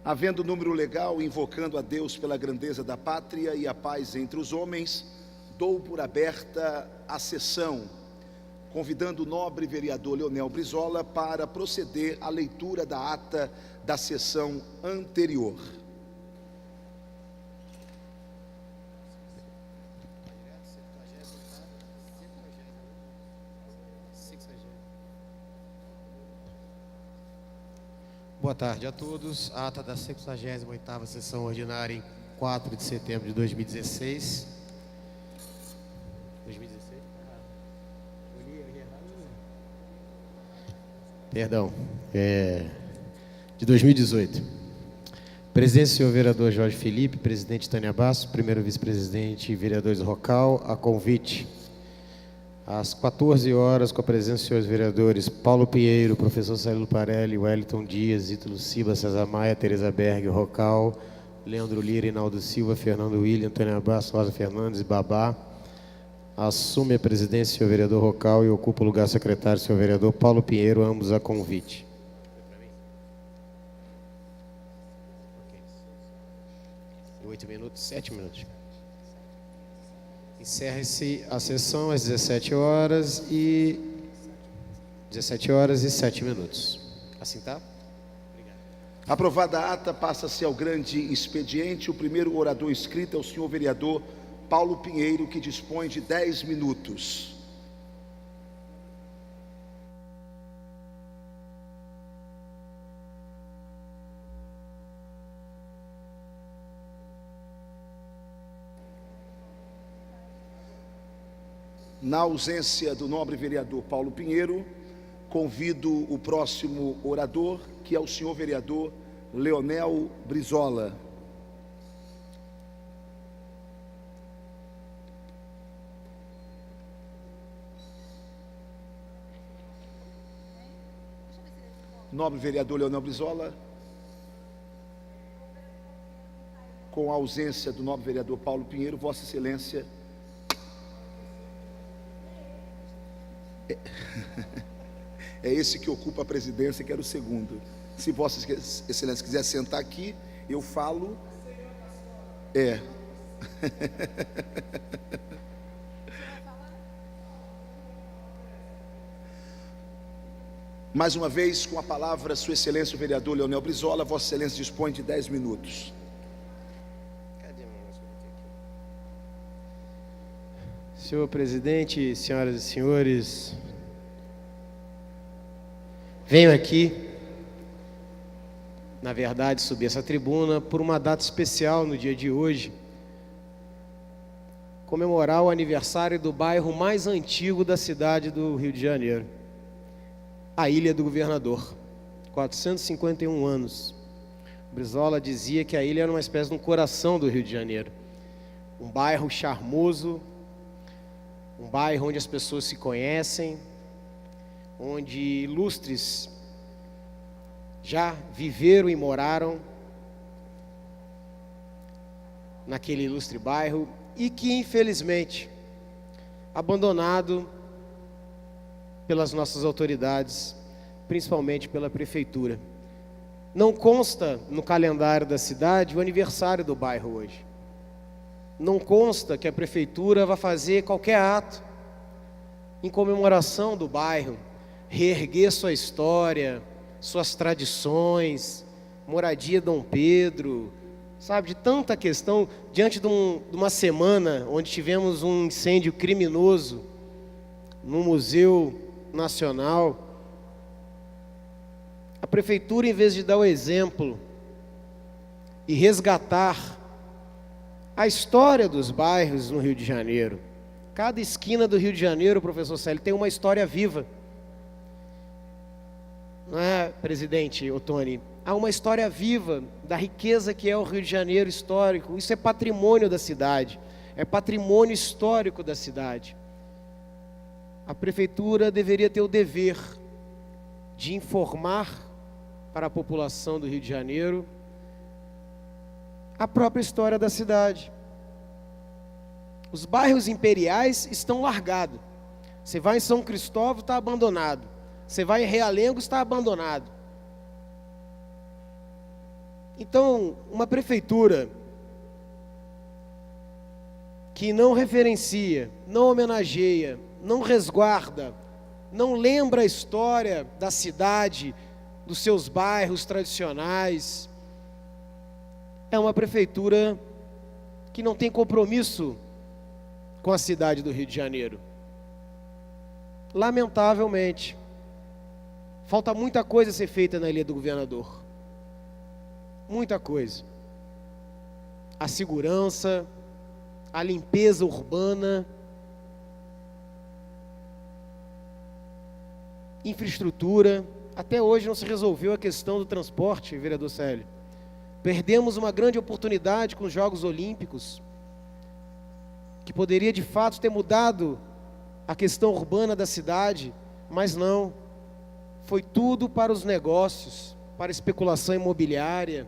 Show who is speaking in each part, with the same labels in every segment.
Speaker 1: Havendo número legal, invocando a Deus pela grandeza da pátria e a paz entre os homens, dou por aberta a sessão, convidando o nobre vereador Leonel Brizola para proceder à leitura da ata da sessão anterior.
Speaker 2: Boa tarde a todos. A ata da 68ª sessão ordinária em 4 de setembro de 2016. 2016? Perdão. De 2018. Presidente, senhor vereador Jorge Felipe, presidente Tânia Basso, primeiro vice-presidente vereadores Rocal, a convite às 14 horas, com a presença dos senhores vereadores Paulo Pinheiro, professor Celilo Parelli, Wellington Dias, Ítalo Silva, César Maia, Tereza Berg, Rocal, Leandro Lira, Inaldo Silva, Fernando William, Tânia Basso, Rosa Fernandes, Babá. Assume a presidência o senhor vereador Rocal e ocupa o lugar secretário o senhor vereador Paulo Pinheiro, ambos a convite. 8 minutos, 7 minutos. Encerra-se a sessão às 17 horas e 7 minutos. Assim tá? Obrigado.
Speaker 1: Aprovada a ata, passa-se ao grande expediente. O primeiro orador inscrito é o senhor vereador Paulo Pinheiro, que dispõe de 10 minutos. Na ausência do nobre vereador Paulo Pinheiro, convido o próximo orador, que é o senhor vereador Leonel Brizola. Nobre vereador Leonel Brizola, com a ausência do nobre vereador Paulo Pinheiro, Vossa Excelência. É esse que ocupa a presidência, que era o segundo. Se Vossa Excelência quiser sentar aqui, eu falo. Mais uma vez, com a palavra, Sua Excelência o vereador Leonel Brizola. Vossa Excelência dispõe de 10 minutos.
Speaker 2: Senhor presidente, senhoras e senhores, venho aqui, na verdade, subir essa tribuna por uma data especial no dia de hoje, comemorar o aniversário do bairro mais antigo da cidade do Rio de Janeiro, a Ilha do Governador, 451 anos. Brizola dizia que a ilha era uma espécie de um coração do Rio de Janeiro, um bairro charmoso, um bairro onde as pessoas se conhecem, onde ilustres já viveram e moraram naquele ilustre bairro e que, infelizmente, abandonado pelas nossas autoridades, principalmente pela prefeitura. Não consta no calendário da cidade o aniversário do bairro hoje. Não consta que a prefeitura vai fazer qualquer ato em comemoração do bairro, reerguer sua história, suas tradições, moradia Dom Pedro, sabe, de tanta questão, diante de uma semana onde tivemos um incêndio criminoso no Museu Nacional. A prefeitura, em vez de dar o exemplo e resgatar a história dos bairros no Rio de Janeiro, cada esquina do Rio de Janeiro, professor Célio, tem uma história viva. Não é, presidente Ottoni? Há uma história viva da riqueza que é o Rio de Janeiro histórico. Isso é patrimônio da cidade, é patrimônio histórico da cidade. A prefeitura deveria ter o dever de informar para a população do Rio de Janeiro a própria história da cidade. Os bairros imperiais estão largados. Você vai em São Cristóvão, está abandonado. Você vai em Realengo, está abandonado. Então, uma prefeitura que não referencia, não homenageia, não resguarda, não lembra a história da cidade, dos seus bairros tradicionais, é uma prefeitura que não tem compromisso com a cidade do Rio de Janeiro. Lamentavelmente, falta muita coisa a ser feita na Ilha do Governador. Muita coisa. A segurança, a limpeza urbana, infraestrutura. Até hoje não se resolveu a questão do transporte, vereador Célio. Perdemos uma grande oportunidade com os Jogos Olímpicos, que poderia de fato ter mudado a questão urbana da cidade, mas não. Foi tudo para os negócios, para a especulação imobiliária,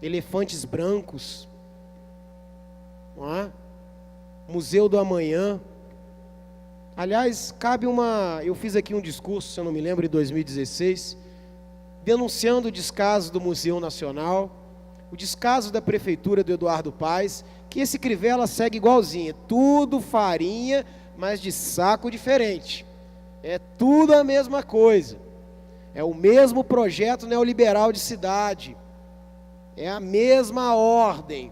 Speaker 2: elefantes brancos, não é? Museu do Amanhã. Aliás, eu fiz aqui um discurso, se eu não me lembro, em 2016, denunciando o descaso do Museu Nacional, o descaso da prefeitura do Eduardo Paes, que esse Crivella segue igualzinho, tudo farinha, mas de saco diferente. É tudo a mesma coisa. É o mesmo projeto neoliberal de cidade. É a mesma ordem.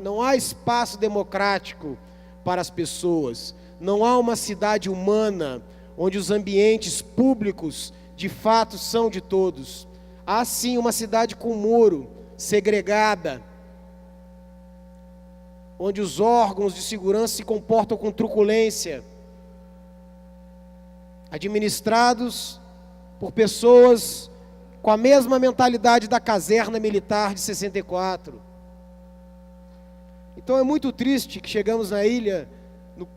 Speaker 2: Não há espaço democrático para as pessoas. Não há uma cidade humana onde os ambientes públicos de fato são de todos. Há sim uma cidade com muro, segregada, onde os órgãos de segurança se comportam com truculência, administrados por pessoas com a mesma mentalidade da caserna militar de 64. Então é muito triste que chegamos na ilha, no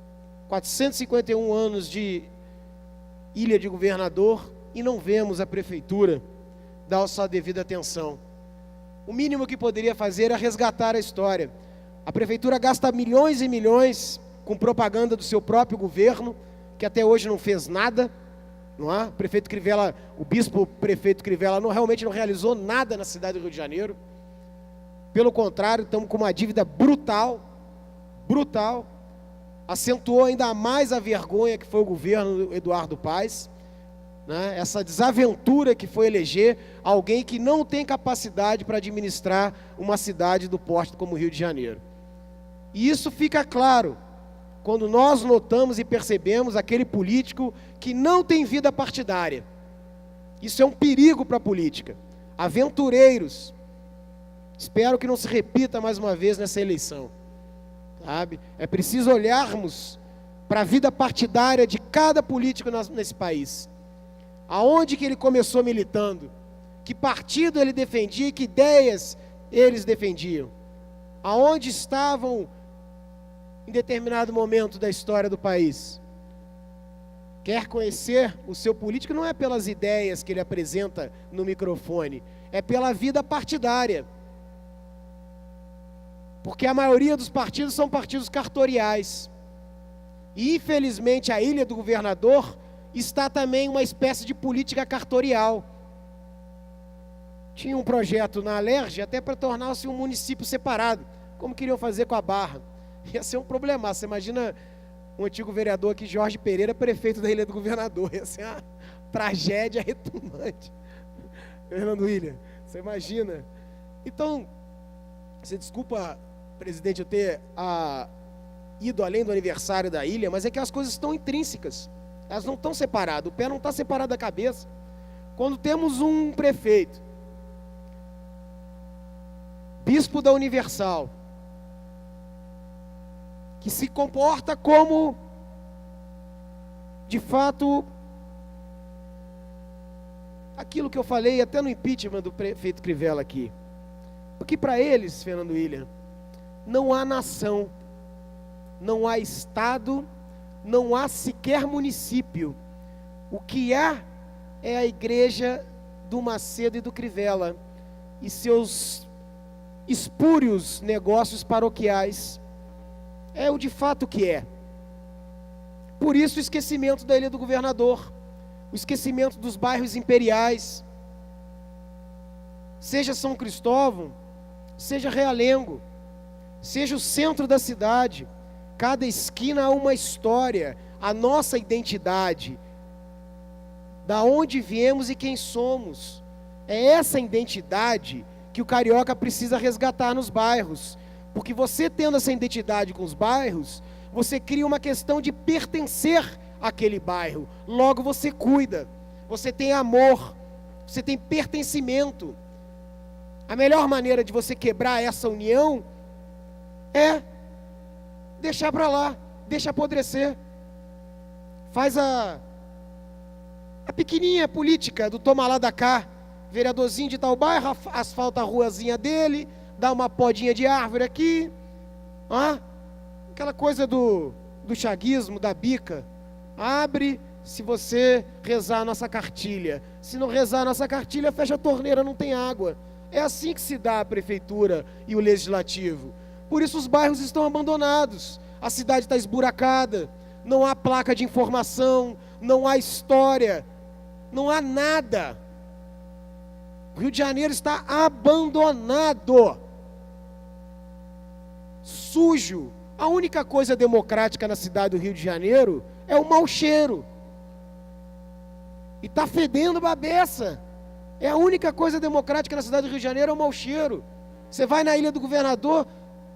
Speaker 2: 451 anos de Ilha de Governador, e não vemos a prefeitura dar a sua devida atenção. O mínimo que poderia fazer é resgatar a história. A prefeitura gasta milhões e milhões com propaganda do seu próprio governo, que até hoje não fez nada, não é? O bispo prefeito Crivella realmente não realizou nada na cidade do Rio de Janeiro. Pelo contrário, estamos com uma dívida brutal, acentuou ainda mais a vergonha que foi o governo do Eduardo Paes, né? Essa desaventura que foi eleger alguém que não tem capacidade para administrar uma cidade do porte como o Rio de Janeiro. E isso fica claro quando nós notamos e percebemos aquele político que não tem vida partidária. Isso é um perigo para a política. Aventureiros. Espero que não se repita mais uma vez nessa eleição. Sabe? É preciso olharmos para a vida partidária de cada político nesse país. Aonde que ele começou militando? Que partido ele defendia e que ideias eles defendiam? Aonde estavam em determinado momento da história do país? Quer conhecer o seu político não é pelas ideias que ele apresenta no microfone, é pela vida partidária. Porque a maioria dos partidos são partidos cartoriais. E infelizmente a Ilha do Governador está também uma espécie de política cartorial. Tinha um projeto na Alerj até para tornar-se um município separado, como queriam fazer com a Barra. Ia ser um problema. Você imagina um antigo vereador aqui, Jorge Pereira, prefeito da Ilha do Governador. Ia ser uma tragédia retumbante. Fernando William, você imagina? Então, você desculpa, presidente, eu ter ido além do aniversário da ilha, mas é que as coisas estão intrínsecas. Elas não estão separadas, o pé não está separado da cabeça. Quando temos um prefeito, bispo da Universal, que se comporta como, de fato, aquilo que eu falei até no impeachment do prefeito Crivella aqui. Porque para eles, Fernando William, não há nação, não há estado, não há sequer município. O que há é a igreja do Macedo e do Crivella e seus espúrios negócios paroquiais. É o de fato que é. Por isso o esquecimento da Ilha do Governador, o esquecimento dos bairros imperiais. seja São Cristóvão, seja Realengo, seja o centro da cidade, cada esquina há uma história, a nossa identidade, da onde viemos e quem somos. É essa identidade que o carioca precisa resgatar nos bairros, porque você tendo essa identidade com os bairros, você cria uma questão de pertencer àquele bairro, logo você cuida, você tem amor, você tem pertencimento. A melhor maneira de você quebrar essa união é deixar para lá, deixa apodrecer. Faz a pequenininha política do toma lá da cá, vereadorzinho de tal bairro, asfalta a ruazinha dele, dá uma podinha de árvore aqui, aquela coisa do chaguismo, da bica, abre se você rezar a nossa cartilha, se não rezar a nossa cartilha, fecha a torneira, não tem água. É assim que se dá a prefeitura e o legislativo. Por isso os bairros estão abandonados, a cidade está esburacada, não há placa de informação, não há história, não há nada. O Rio de Janeiro está abandonado, sujo. A única coisa democrática na cidade do Rio de Janeiro é o mau cheiro. E está fedendo babeça. É a única coisa democrática na cidade do Rio de Janeiro, é o mau cheiro. Você vai na Ilha do Governador,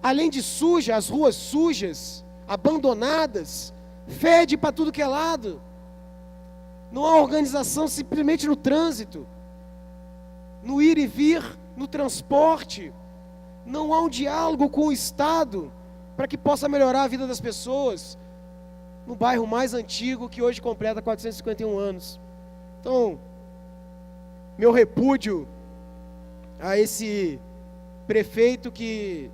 Speaker 2: além de suja, as ruas sujas, abandonadas, fede para tudo que é lado. Não há organização simplesmente no trânsito, no ir e vir, no transporte. Não há um diálogo com o Estado para que possa melhorar a vida das pessoas no bairro mais antigo, que hoje completa 451 anos. Então, meu repúdio a esse prefeito que...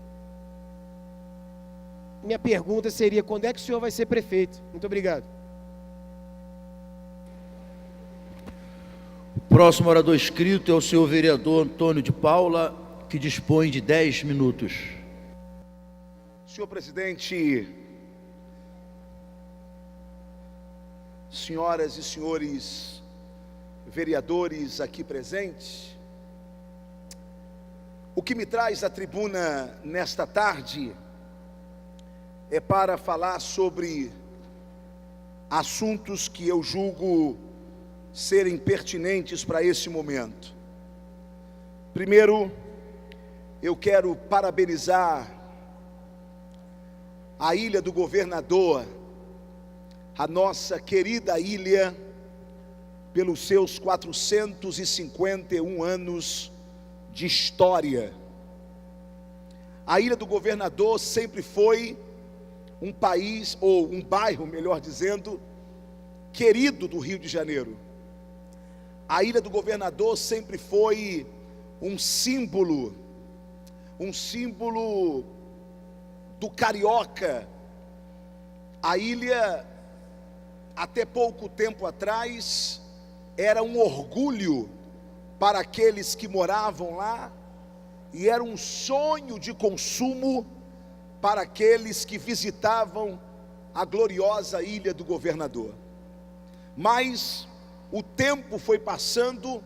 Speaker 2: Minha pergunta seria, quando é que o senhor vai ser prefeito? Muito obrigado.
Speaker 3: O próximo orador inscrito é o senhor vereador Antônio de Paula, que dispõe de 10 minutos.
Speaker 1: Senhor presidente, senhoras e senhores vereadores aqui presentes, o que me traz à tribuna nesta tarde é para falar sobre assuntos que eu julgo serem pertinentes para esse momento. Primeiro, eu quero parabenizar a Ilha do Governador, a nossa querida ilha, pelos seus 451 anos de história. A Ilha do Governador sempre foi um país, ou um bairro, melhor dizendo, querido do Rio de Janeiro. A Ilha do Governador sempre foi um símbolo do carioca. A ilha, até pouco tempo atrás, era um orgulho para aqueles que moravam lá, e era um sonho de consumo para aqueles que visitavam a gloriosa Ilha do Governador. Mas o tempo foi passando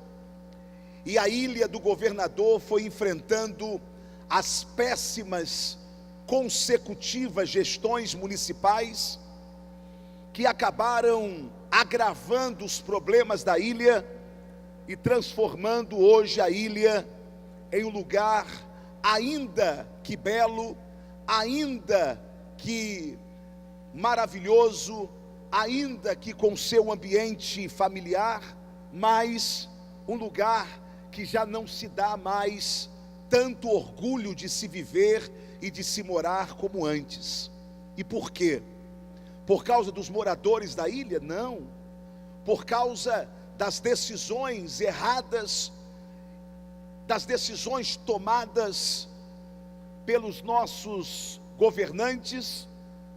Speaker 1: e a Ilha do Governador foi enfrentando as péssimas consecutivas gestões municipais, que acabaram agravando os problemas da ilha e transformando hoje a ilha em um lugar ainda que belo, ainda que maravilhoso, ainda que com seu ambiente familiar, mas um lugar que já não se dá mais tanto orgulho de se viver e de se morar como antes. E por quê? Por causa dos moradores da ilha? Não. Por causa das decisões erradas, das decisões tomadas pelos nossos governantes,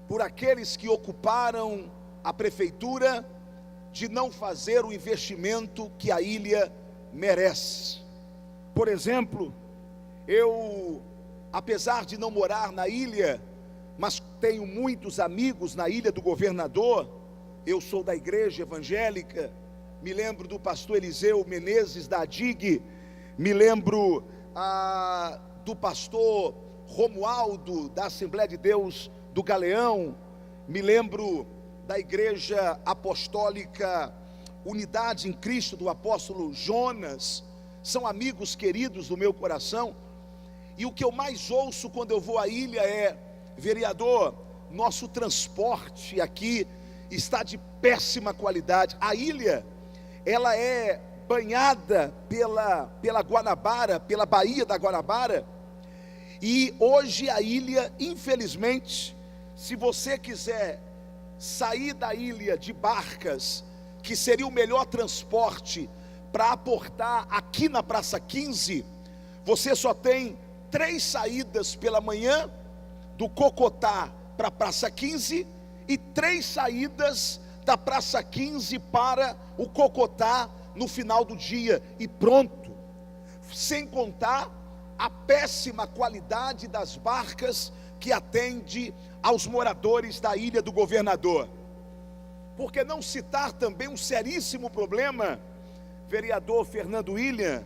Speaker 1: por aqueles que ocuparam a prefeitura, de não fazer o investimento que a ilha merece. Por exemplo, eu, apesar de não morar na ilha, mas tenho muitos amigos na Ilha do Governador. Eu sou da igreja evangélica, me lembro do pastor Eliseu Menezes da ADIG, me lembro do pastor Romualdo, da Assembleia de Deus do Galeão, me lembro da Igreja Apostólica Unidade em Cristo, do apóstolo Jonas. São amigos queridos do meu coração, e o que eu mais ouço quando eu vou à ilha é: vereador, nosso transporte aqui está de péssima qualidade. A ilha, ela é banhada pela Guanabara, pela Baía da Guanabara, e hoje a ilha, infelizmente, se você quiser sair da ilha de barcas, que seria o melhor transporte para aportar aqui na Praça 15, você só tem 3 saídas pela manhã, do Cocotá para a Praça 15, e 3 saídas da Praça 15 para o Cocotá no final do dia, e pronto. Sem contar a péssima qualidade das barcas que atende aos moradores da Ilha do Governador. Por que não citar também um seríssimo problema, vereador Fernando William,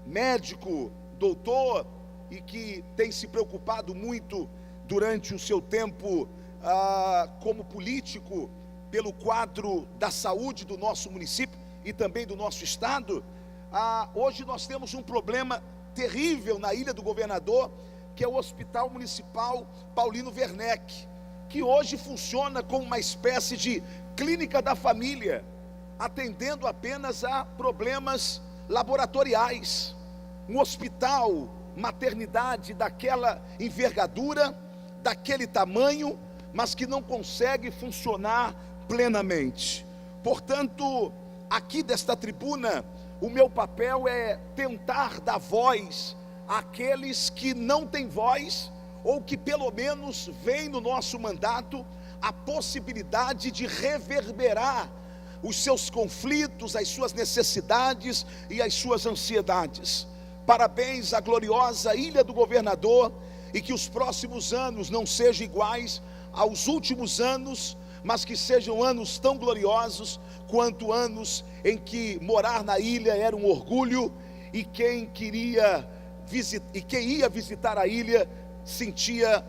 Speaker 1: médico, doutor, e que tem se preocupado muito durante o seu tempo como político pelo quadro da saúde do nosso município e também do nosso estado. Hoje nós temos um problema terrível na Ilha do Governador, que é o Hospital Municipal Paulino Werneck, que hoje funciona como uma espécie de clínica da família, atendendo apenas a problemas laboratoriais. Um hospital, maternidade daquela envergadura, daquele tamanho, mas que não consegue funcionar plenamente. Portanto, aqui desta tribuna, o meu papel é tentar dar voz àqueles que não têm voz, ou que pelo menos veem no nosso mandato a possibilidade de reverberar os seus conflitos, as suas necessidades e as suas ansiedades. Parabéns à gloriosa Ilha do Governador, e que os próximos anos não sejam iguais aos últimos anos, mas que sejam anos tão gloriosos quanto anos em que morar na ilha era um orgulho, e quem ia visitar a ilha sentia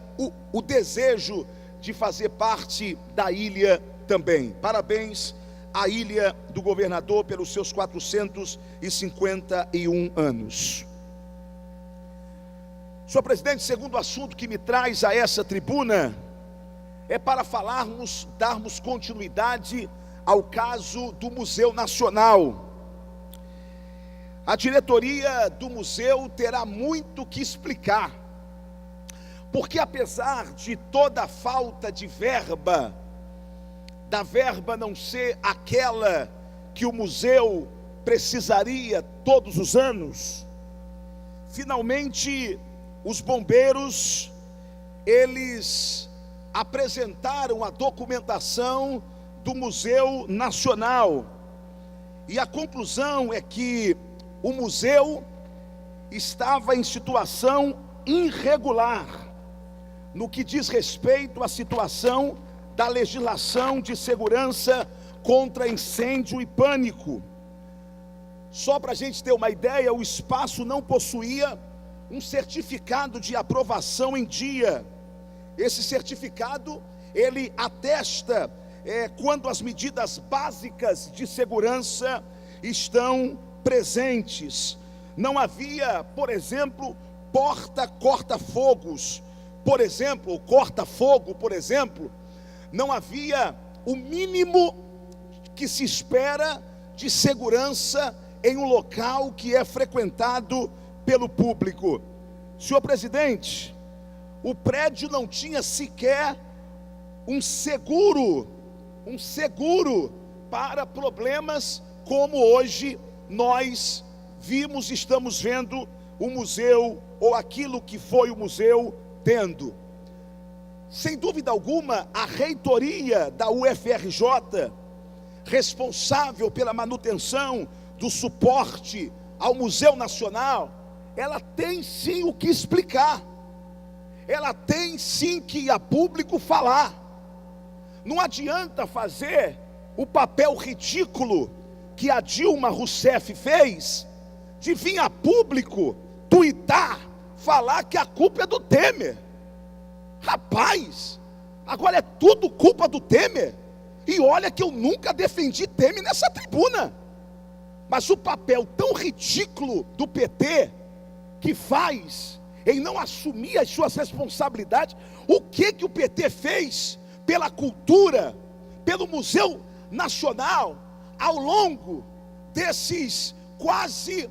Speaker 1: o desejo de fazer parte da ilha também. Parabéns à Ilha do Governador pelos seus 451 anos. Senhor presidente, segundo assunto que me traz a essa tribuna é para darmos continuidade ao caso do Museu Nacional. A diretoria do museu terá muito que explicar, porque apesar de toda a falta de verba, da verba não ser aquela que o museu precisaria todos os anos, finalmente os bombeiros, eles apresentaram a documentação do Museu Nacional, e a conclusão é que o museu estava em situação irregular no que diz respeito à situação da legislação de segurança contra incêndio e pânico. Só para a gente ter uma ideia, o espaço não possuía um certificado de aprovação em dia. Esse certificado, ele atesta quando as medidas básicas de segurança estão presentes. Não havia, por exemplo, porta corta-fogos, por exemplo, corta-fogo, por exemplo. Não havia o mínimo que se espera de segurança em um local que é frequentado pelo público. Senhor presidente, o prédio não tinha sequer um seguro para problemas como hoje nós estamos vendo o museu, ou aquilo que foi o museu, tendo. Sem dúvida alguma, a reitoria da UFRJ, responsável pela manutenção do suporte ao Museu Nacional, ela tem sim o que explicar, ela tem sim que ir a público falar. Não adianta fazer o papel ridículo que a Dilma Rousseff fez, de vir a público, tuitar, falar que a culpa é do Temer. Rapaz, agora é tudo culpa do Temer. E olha que eu nunca defendi Temer nessa tribuna. Mas o papel tão ridículo do PT, que faz em não assumir as suas responsabilidades. O que o PT fez pela cultura, pelo Museu Nacional, ao longo desses quase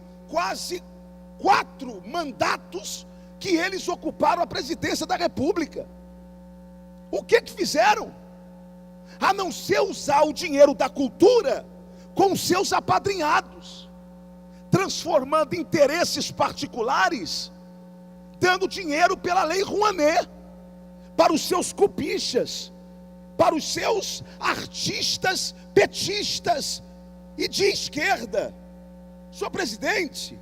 Speaker 1: 4 mandatos que eles ocuparam a presidência da República? O que fizeram? A não ser usar o dinheiro da cultura com seus apadrinhados, transformando interesses particulares, dando dinheiro pela lei Rouanet para os seus cupichas, para os seus artistas petistas e de esquerda. Senhor presidente,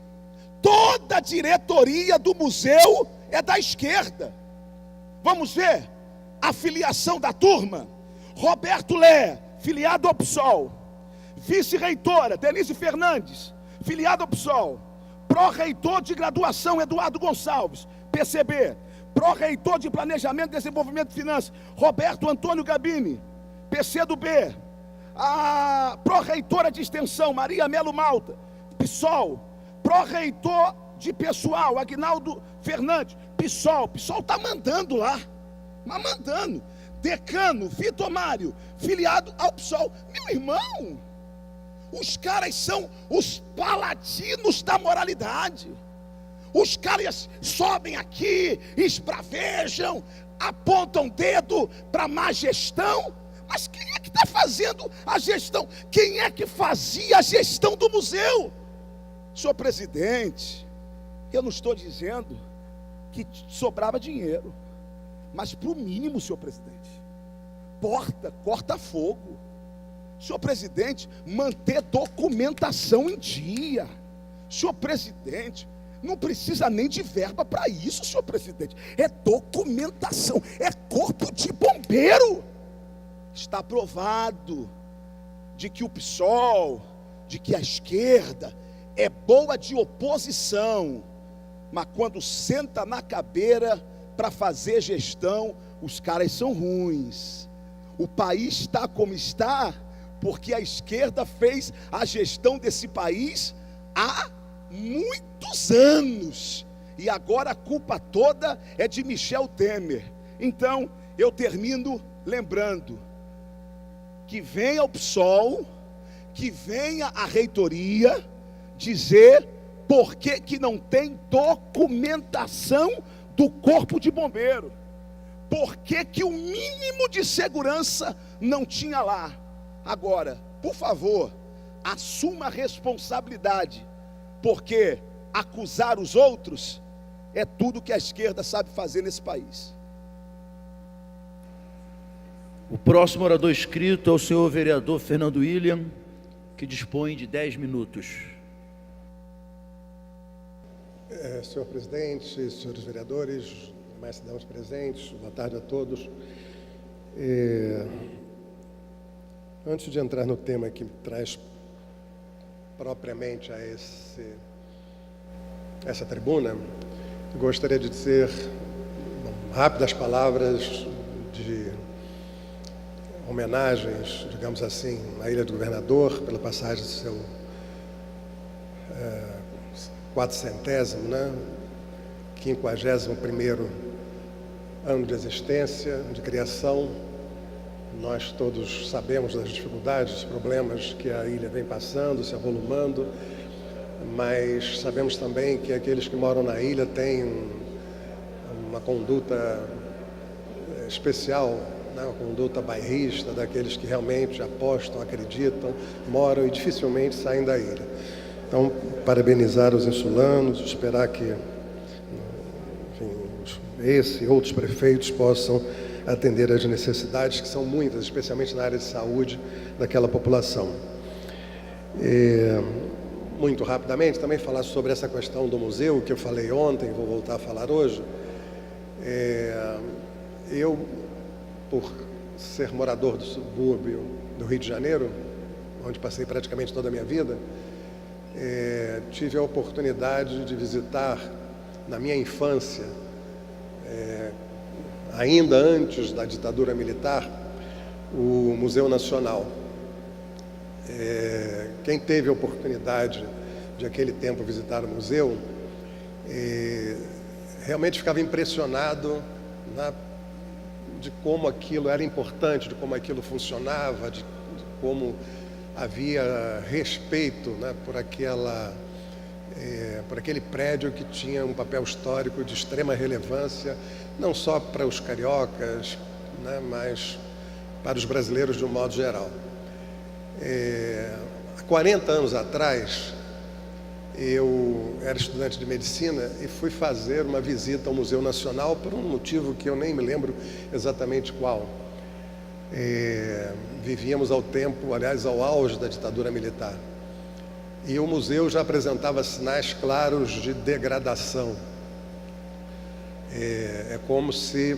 Speaker 1: toda a diretoria do museu é da esquerda. Vamos ver a filiação da turma: Roberto Lé, filiado ao PSOL; vice-reitora Denise Fernandes, filiado ao PSOL; pró-reitor de graduação Eduardo Gonçalves, PCB; pró-reitor de planejamento, desenvolvimento e finanças Roberto Antônio Gabini, PCdoB; a pró-reitora de extensão Maria Melo Malta, PSOL; pró-reitor de pessoal Aguinaldo Fernandes, PSOL. PSOL está mandando lá, mas mandando. Decano Vitor Mário, filiado ao PSOL. Meu irmão, os caras são os paladinos da moralidade. Os caras sobem aqui, esbravejam, apontam dedo para má gestão. Mas quem é que está fazendo a gestão? Quem é que fazia a gestão do museu? Senhor presidente, eu não estou dizendo que sobrava dinheiro, mas para o mínimo, senhor presidente, corta fogo. Senhor presidente, manter documentação em dia. Senhor presidente, não precisa nem de verba para isso, senhor presidente. É documentação, é corpo de bombeiro. Está provado de que o PSOL, de que a esquerda é boa de oposição, mas quando senta na cadeira para fazer gestão, os caras são ruins. O país está como está porque a esquerda fez a gestão desse país há muitos anos, e agora a culpa toda é de Michel Temer. Então eu termino lembrando que venha o PSOL, que venha a reitoria dizer por que não tem documentação do corpo de bombeiro, por que o mínimo de segurança não tinha lá. Agora, por favor, assuma a responsabilidade, porque acusar os outros é tudo que a esquerda sabe fazer nesse país.
Speaker 3: O próximo orador inscrito é o senhor vereador Fernando William, que dispõe de 10 minutos.
Speaker 4: Senhor presidente, senhores vereadores, demais cidadãos presentes, boa tarde a todos. Antes de entrar no tema que me traz propriamente a essa tribuna, gostaria de dizer rápidas palavras de homenagens, digamos assim, à Ilha do Governador, pela passagem do seu 400º, 51º ano de existência, de criação. Nós todos sabemos das dificuldades, dos problemas que a ilha vem passando, se avolumando, mas sabemos também que aqueles que moram na ilha têm uma conduta especial, uma conduta bairrista, daqueles que realmente apostam, acreditam, moram e dificilmente saem da ilha. Então, parabenizar os insulanos, esperar que, enfim, esse e outros prefeitos possam atender às necessidades, que são muitas, especialmente na área de saúde daquela população. Muito rapidamente, também falar sobre essa questão do museu, que eu falei ontem, vou voltar a falar hoje. Eu, por ser morador do subúrbio do Rio de Janeiro, onde passei praticamente toda a minha vida, tive a oportunidade de visitar, na minha infância, ainda antes da ditadura militar, o Museu Nacional. Quem teve a oportunidade de aquele tempo visitar o museu, realmente ficava impressionado de como aquilo era importante, de como aquilo funcionava, de como havia respeito, por aquele prédio que tinha um papel histórico de extrema relevância, não só para os cariocas, mas para os brasileiros de um modo geral. Há 40 anos atrás, eu era estudante de medicina e fui fazer uma visita ao Museu Nacional por um motivo que eu nem me lembro exatamente qual. Vivíamos ao tempo, aliás, ao auge da ditadura militar. E o museu já apresentava sinais claros de degradação. É como se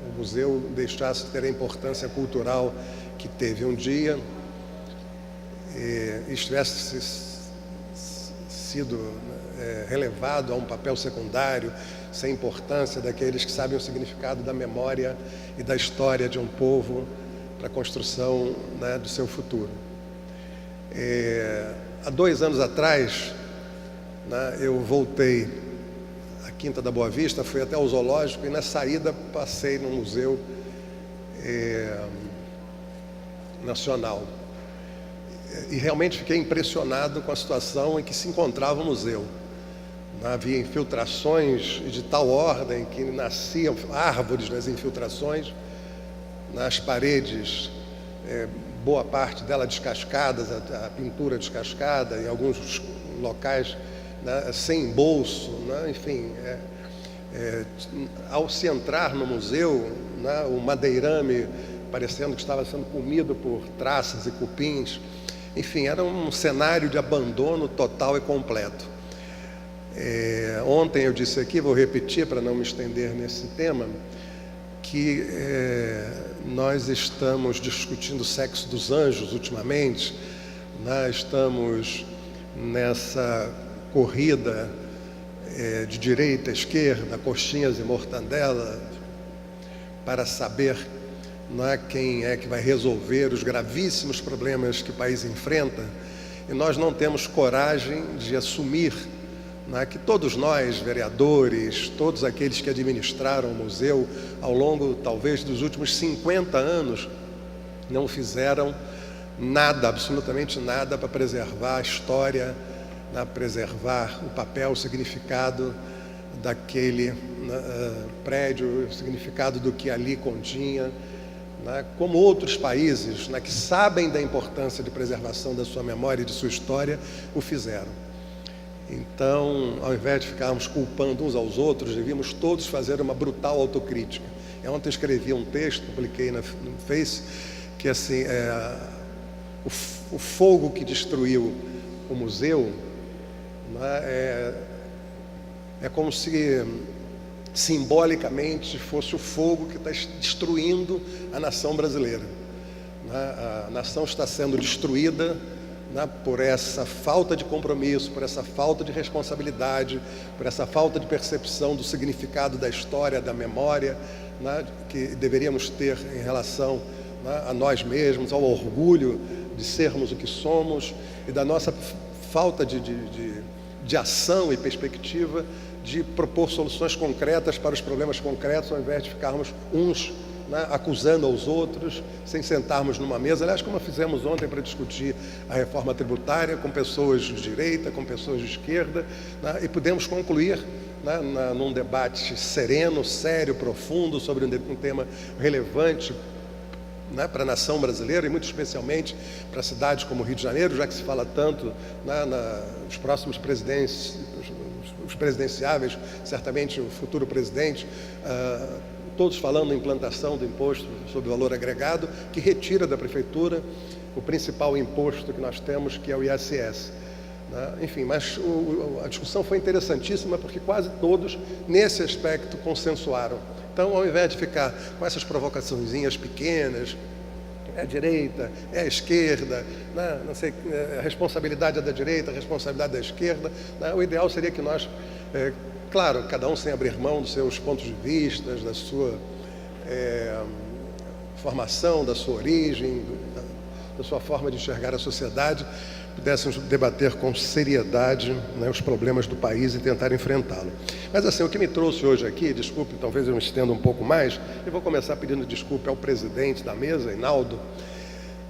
Speaker 4: o museu deixasse de ter a importância cultural que teve um dia e estivesse sido relevado a um papel secundário, sem importância daqueles que sabem o significado da memória e da história de um povo para a construção do seu futuro. Há 2 anos atrás, eu voltei à Quinta da Boa Vista, fui até o zoológico e na saída passei no Museu Nacional. E realmente fiquei impressionado com a situação em que se encontrava o museu. Havia infiltrações de tal ordem que nasciam árvores nas infiltrações, nas paredes, boa parte dela descascadas, a pintura descascada, em alguns locais sem bolso, enfim. Ao se entrar no museu, o madeirame parecendo que estava sendo comido por traças e cupins. Enfim, era um cenário de abandono total e completo. Ontem eu disse aqui, vou repetir para não me estender nesse tema, que nós estamos discutindo o sexo dos anjos ultimamente, estamos nessa corrida de direita a esquerda, coxinhas e mortandela, para saber quem é que vai resolver os gravíssimos problemas que o país enfrenta, e nós não temos coragem de assumir que todos nós, vereadores, todos aqueles que administraram o museu ao longo, talvez, dos últimos 50 anos, não fizeram nada, absolutamente nada, para preservar a história, preservar o papel, o significado daquele prédio, o significado do que ali continha, como outros países que sabem da importância de preservação da sua memória e de sua história, o fizeram. Então, ao invés de ficarmos culpando uns aos outros, devíamos todos fazer uma brutal autocrítica. Ontem eu escrevi um texto, publiquei no Face, que assim, o fogo que destruiu o museu é como se simbolicamente fosse o fogo que está destruindo a nação brasileira. A nação está sendo destruída por essa falta de compromisso, por essa falta de responsabilidade, por essa falta de percepção do significado da história, da memória, que deveríamos ter em relação a nós mesmos, ao orgulho de sermos o que somos, e da nossa falta de ação e perspectiva de propor soluções concretas para os problemas concretos, ao invés de ficarmos uns acusando aos outros, sem sentarmos numa mesa. Aliás, como fizemos ontem para discutir a reforma tributária, com pessoas de direita, com pessoas de esquerda, e pudemos concluir num debate sereno, sério, profundo, sobre um tema relevante para a nação brasileira, e muito especialmente para cidades como o Rio de Janeiro, já que se fala tanto os próximos presidentes, os presidenciáveis, certamente o futuro presidente, todos falando em implantação do imposto sobre valor agregado, que retira da prefeitura o principal imposto que nós temos, que é o ISS. Enfim, mas a discussão foi interessantíssima, porque quase todos, nesse aspecto, consensuaram. Então, ao invés de ficar com essas provocaçõezinhas pequenas, é a direita, é a esquerda, né? Não sei, a responsabilidade é da direita, a responsabilidade da esquerda, né? O ideal seria que nós, claro, cada um sem abrir mão dos seus pontos de vista, da sua formação, da sua origem, da sua forma de enxergar a sociedade, pudéssemos debater com seriedade, né, os problemas do país e tentar enfrentá-lo. Mas assim, o que me trouxe hoje aqui, desculpe, talvez eu me estenda um pouco mais, eu vou começar pedindo desculpa ao presidente da mesa, Hinaldo.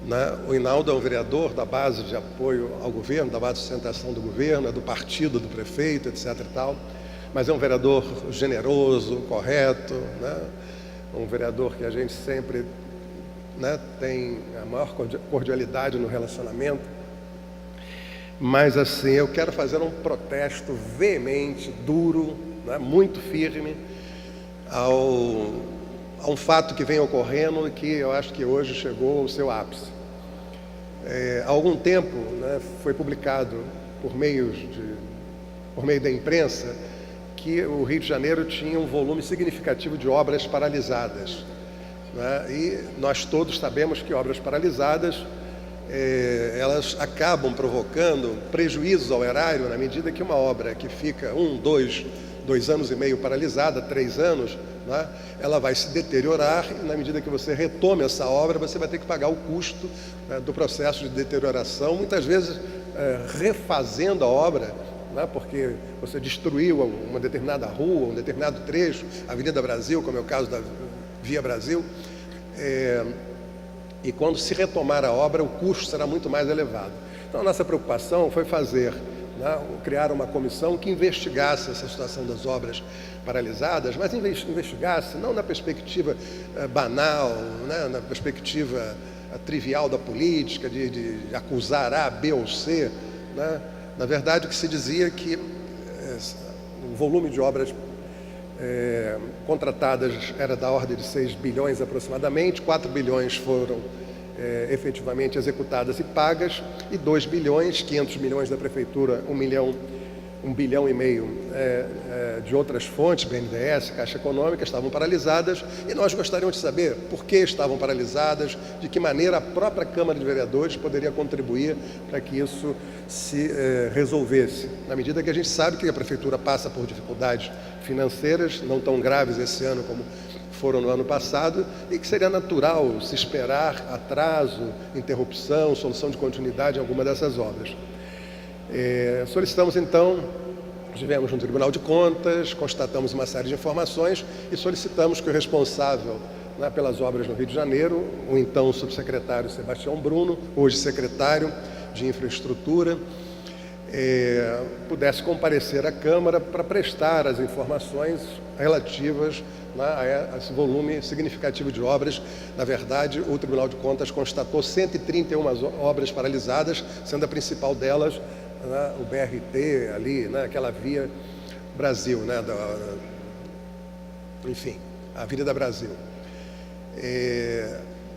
Speaker 4: Né? O Hinaldo é um vereador da base de apoio ao governo, da base de sustentação do governo, é do partido do prefeito, etc. e tal, mas é um vereador generoso, correto, né? Um vereador que a gente sempre, né, tem a maior cordialidade no relacionamento. Mas assim, eu quero fazer um protesto veemente, duro, né, muito firme, a um fato que vem ocorrendo e que eu acho que hoje chegou ao seu ápice. Há algum tempo, né, foi publicado por meio da imprensa que o Rio de Janeiro tinha um volume significativo de obras paralisadas, né, e nós todos sabemos que obras paralisadas elas acabam provocando prejuízos ao erário na medida que uma obra que fica 2 anos e meio paralisada, 3 anos, né, ela vai se deteriorar e na medida que você retome essa obra, você vai ter que pagar o custo, né, do processo de deterioração, muitas vezes refazendo a obra, né, porque você destruiu uma determinada rua, um determinado trecho, a Avenida Brasil, como é o caso da Via Brasil, e quando se retomar a obra, o custo será muito mais elevado. Então, a nossa preocupação foi criar uma comissão que investigasse essa situação das obras paralisadas, mas investigasse não na perspectiva banal, né, na perspectiva trivial da política, de acusar A, B ou C, né? Na verdade, o que se dizia que o volume de obras contratadas era da ordem de 6 bilhões aproximadamente, 4 bilhões foram efetivamente executadas e pagas, e 2 bilhões, 500 milhões da Prefeitura, 1 bilhão e meio de outras fontes, BNDES, Caixa Econômica, estavam paralisadas, e nós gostaríamos de saber por que estavam paralisadas, de que maneira a própria Câmara de Vereadores poderia contribuir para que isso se resolvesse, na medida que a gente sabe que a Prefeitura passa por dificuldades financeiras, não tão graves esse ano como foram no ano passado, e que seria natural se esperar atraso, interrupção, solução de continuidade em alguma dessas obras. Solicitamos então, estivemos no Tribunal de Contas, constatamos uma série de informações e solicitamos que o responsável, né, pelas obras no Rio de Janeiro, o então subsecretário Sebastião Bruno, hoje secretário de Infraestrutura, pudesse comparecer à Câmara para prestar as informações relativas, né, a esse volume significativo de obras. Na verdade, o Tribunal de Contas constatou 131 obras paralisadas, sendo a principal delas, né, o BRT ali, né, aquela Via Brasil, né, enfim, a Avenida Brasil.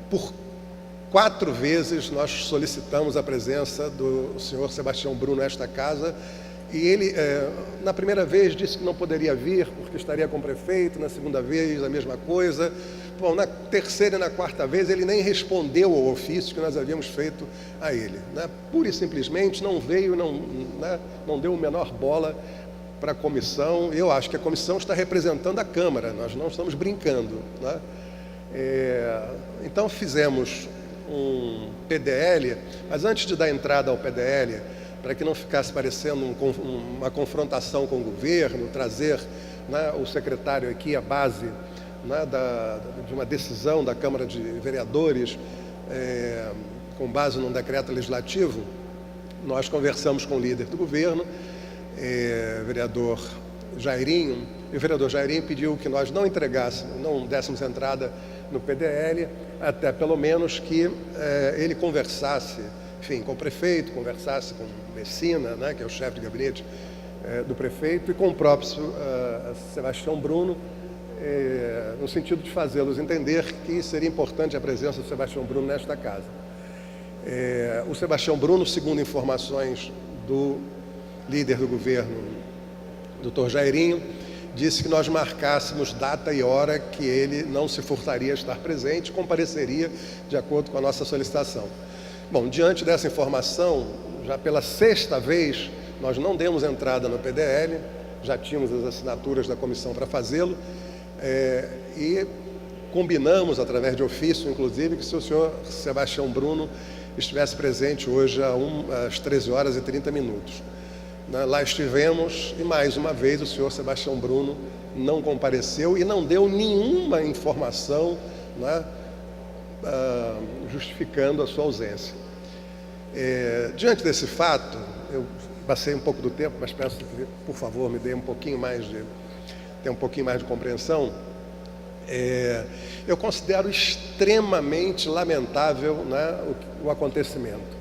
Speaker 4: Por 4 vezes nós solicitamos a presença do senhor Sebastião Bruno nesta casa, e ele, na primeira vez, disse que não poderia vir porque estaria com o prefeito, na segunda vez a mesma coisa. Bom, na terceira e na quarta vez ele nem respondeu ao ofício que nós havíamos feito a ele, né? Pura e simplesmente não veio, não deu a menor bola para a comissão. Eu acho que a comissão está representando a Câmara, nós não estamos brincando, né? Então fizemos um PDL, mas antes de dar entrada ao PDL, para que não ficasse parecendo uma confrontação com o governo, trazer, né, o secretário aqui à base, né, de uma decisão da Câmara de Vereadores, com base num decreto legislativo, nós conversamos com o líder do governo, vereador Jairinho, e o vereador Jairinho pediu que nós não dessemos entrada no PDL, até pelo menos que ele conversasse, enfim, com o prefeito, conversasse com Messina, né, que é o chefe de gabinete do prefeito, e com o próprio Sebastião Bruno, no sentido de fazê-los entender que seria importante a presença do Sebastião Bruno nesta casa. O Sebastião Bruno, segundo informações do líder do governo, Dr. Jairinho, disse que nós marcássemos data e hora que ele não se furtaria a estar presente, compareceria de acordo com a nossa solicitação. Bom, diante dessa informação, já pela 6ª vez, nós não demos entrada no PDL, já tínhamos as assinaturas da comissão para fazê-lo, e combinamos, através de ofício, inclusive, que se o senhor Sebastião Bruno estivesse presente hoje às 13h30. Lá estivemos e, mais uma vez, o senhor Sebastião Bruno não compareceu e não deu nenhuma informação, né, justificando a sua ausência. Diante desse fato, eu passei um pouco do tempo, mas peço que, por favor, me dê um pouquinho mais de compreensão. Eu considero extremamente lamentável, né, o acontecimento.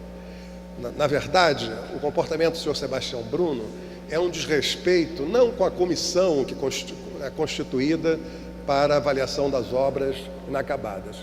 Speaker 4: Na verdade, o comportamento do senhor Sebastião Bruno é um desrespeito, não com a comissão que é constituída para avaliação das obras inacabadas.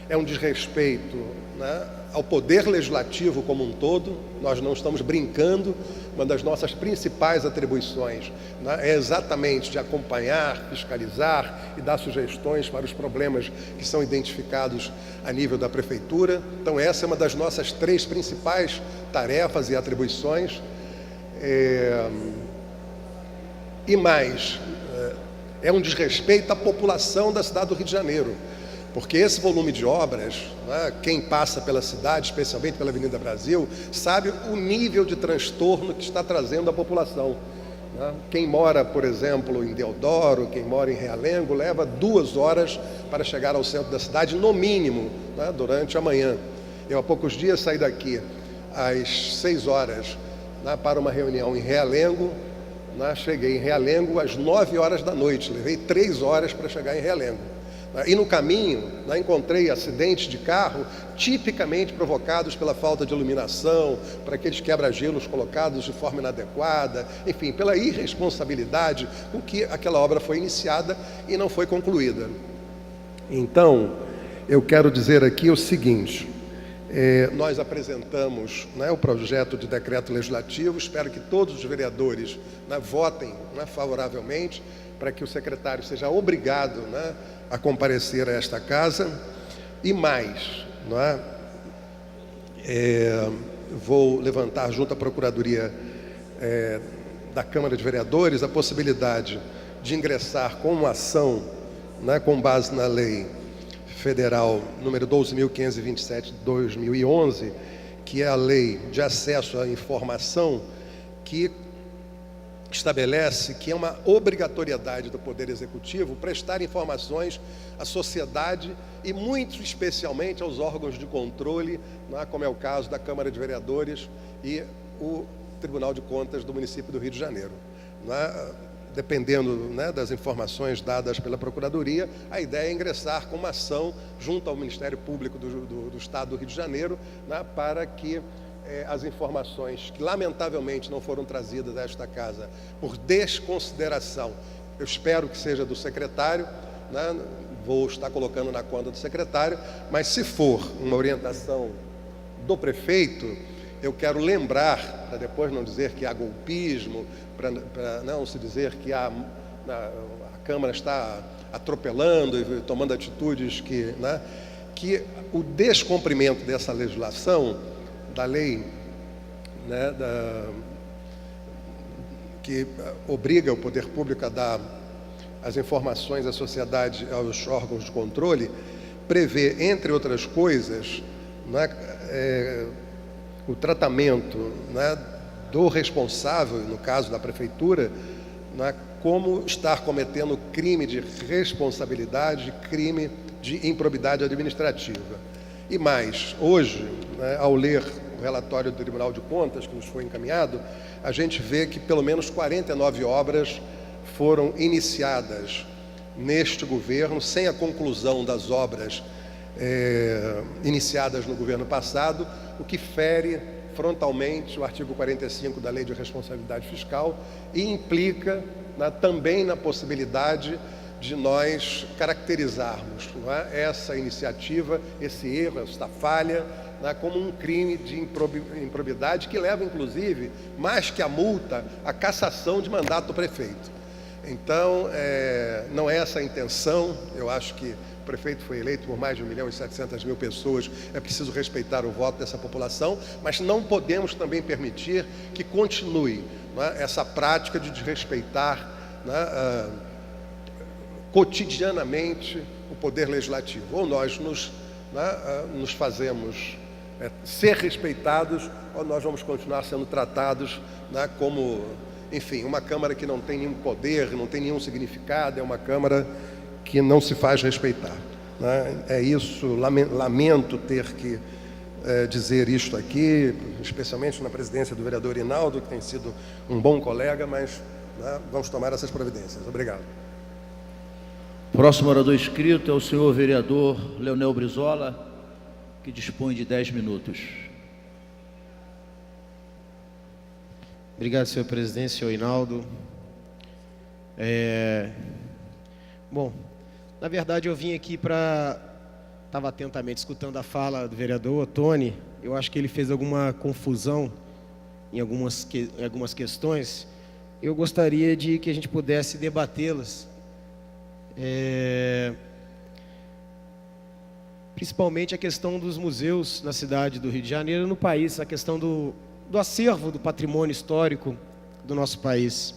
Speaker 4: É um desrespeito, né, ao poder legislativo como um todo. Nós não estamos brincando. Uma das nossas principais atribuições, né, é exatamente de acompanhar, fiscalizar e dar sugestões para os problemas que são identificados a nível da Prefeitura. Então, essa é uma das nossas 3 principais tarefas e atribuições. E mais, é um desrespeito à população da cidade do Rio de Janeiro, porque esse volume de obras, né, quem passa pela cidade, especialmente pela Avenida Brasil, sabe o nível de transtorno que está trazendo à população. Né? Quem mora, por exemplo, em Deodoro, quem mora em Realengo, leva 2 horas para chegar ao centro da cidade, no mínimo, né, durante a manhã. Eu, há poucos dias, saí daqui às 6 horas, né, para uma reunião em Realengo. Né, cheguei em Realengo às 9 horas da noite, levei 3 horas para chegar em Realengo. E no caminho, né, encontrei acidentes de carro tipicamente provocados pela falta de iluminação, por aqueles quebra-gelos colocados de forma inadequada, enfim, pela irresponsabilidade com que aquela obra foi iniciada e não foi concluída. Então, eu quero dizer aqui o seguinte: nós apresentamos, né, o projeto de decreto legislativo. Espero que todos os vereadores, né, votem, né, favoravelmente, para que o secretário seja obrigado, né, a comparecer a esta casa. E mais, não é? Vou levantar junto à Procuradoria da Câmara de Vereadores a possibilidade de ingressar com uma ação, né, com base na Lei Federal número 12.527 de 2011, que é a Lei de Acesso à Informação, que estabelece que é uma obrigatoriedade do Poder Executivo prestar informações à sociedade e, muito especialmente, aos órgãos de controle, né, como é o caso da Câmara de Vereadores e o Tribunal de Contas do município do Rio de Janeiro. Né? Dependendo, né, das informações dadas pela Procuradoria, a ideia é ingressar com uma ação junto ao Ministério Público do Estado do Rio de Janeiro, né, para que as informações que lamentavelmente não foram trazidas a esta casa por desconsideração, eu espero que seja do secretário, né, vou estar colocando na conta do secretário, mas se for uma orientação do prefeito, eu quero lembrar, para depois não dizer que há golpismo, para não se dizer que a Câmara está atropelando e tomando atitudes que, né, que o descumprimento dessa legislação, da lei, né, que obriga o poder público a dar as informações à sociedade, aos órgãos de controle, prevê, entre outras coisas, né, o tratamento, né, do responsável, no caso da Prefeitura, né, como estar cometendo crime de responsabilidade, crime de improbidade administrativa. E mais, hoje, né, ao ler o relatório do Tribunal de Contas que nos foi encaminhado, a gente vê que pelo menos 49 obras foram iniciadas neste governo, sem a conclusão das obras iniciadas no governo passado, o que fere frontalmente o artigo 45 da Lei de Responsabilidade Fiscal e implica, né, também na possibilidade de nós caracterizarmos, não é, essa iniciativa, esse erro, esta falha, né, como um crime de improbidade que leva, inclusive, mais que a multa, a cassação de mandato do prefeito. Então, não é essa a intenção. Eu acho que o prefeito foi eleito por mais de 1.700.000 pessoas, é preciso respeitar o voto dessa população, mas não podemos também permitir que continue, né, essa prática de desrespeitar, né, cotidianamente o poder legislativo. Ou nós nos fazemos ser respeitados, ou nós vamos continuar sendo tratados, né, como, enfim, uma Câmara que não tem nenhum poder, não tem nenhum significado, é uma Câmara que não se faz respeitar, né? É isso, lamento ter que dizer isto aqui, especialmente na presidência do vereador Rinaldo, que tem sido um bom colega, mas, né, vamos tomar essas providências. Obrigado.
Speaker 3: Próximo orador inscrito é o senhor vereador Leonel Brizola, que dispõe de 10 minutos.
Speaker 2: Obrigado, senhor presidente, senhor Rinaldo. Bom, na verdade eu vim aqui estava atentamente escutando a fala do vereador Ottoni. Eu acho que ele fez alguma confusão em algumas questões. Eu gostaria de que a gente pudesse debatê-las. Principalmente a questão dos museus na cidade do Rio de Janeiro e no país, a questão do acervo do patrimônio histórico do nosso país.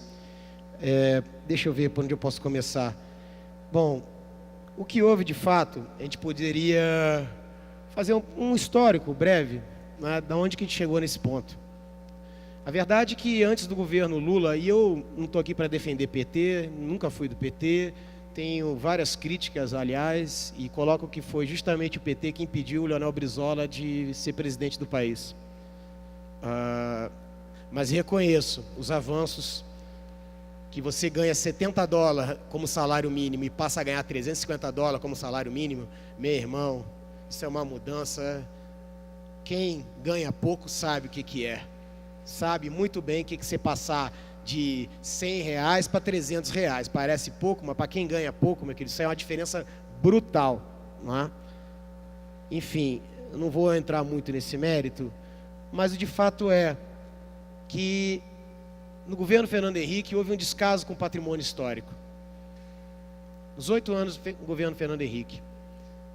Speaker 2: Deixa eu ver por onde eu posso começar. Bom, o que houve de fato, a gente poderia fazer um histórico breve, né, da onde que a gente chegou nesse ponto. A verdade é que antes do governo Lula, e eu não estou aqui para defender PT, nunca fui do PT, tenho várias críticas, aliás, e coloco que foi justamente o PT que impediu o Leonel Brizola de ser presidente do país. Mas reconheço os avanços, que você ganha $70 como salário mínimo e passa a ganhar $350 como salário mínimo. Meu irmão, isso é uma mudança. Quem ganha pouco sabe o que é. Sabe muito bem o que você passar de R$100 para R$300. Parece pouco, mas para quem ganha pouco, meu querido, isso é uma diferença brutal, não é? Enfim, eu não vou entrar muito nesse mérito, mas o de fato é que no governo Fernando Henrique houve um descaso com o patrimônio histórico. Nos 8 anos do governo Fernando Henrique.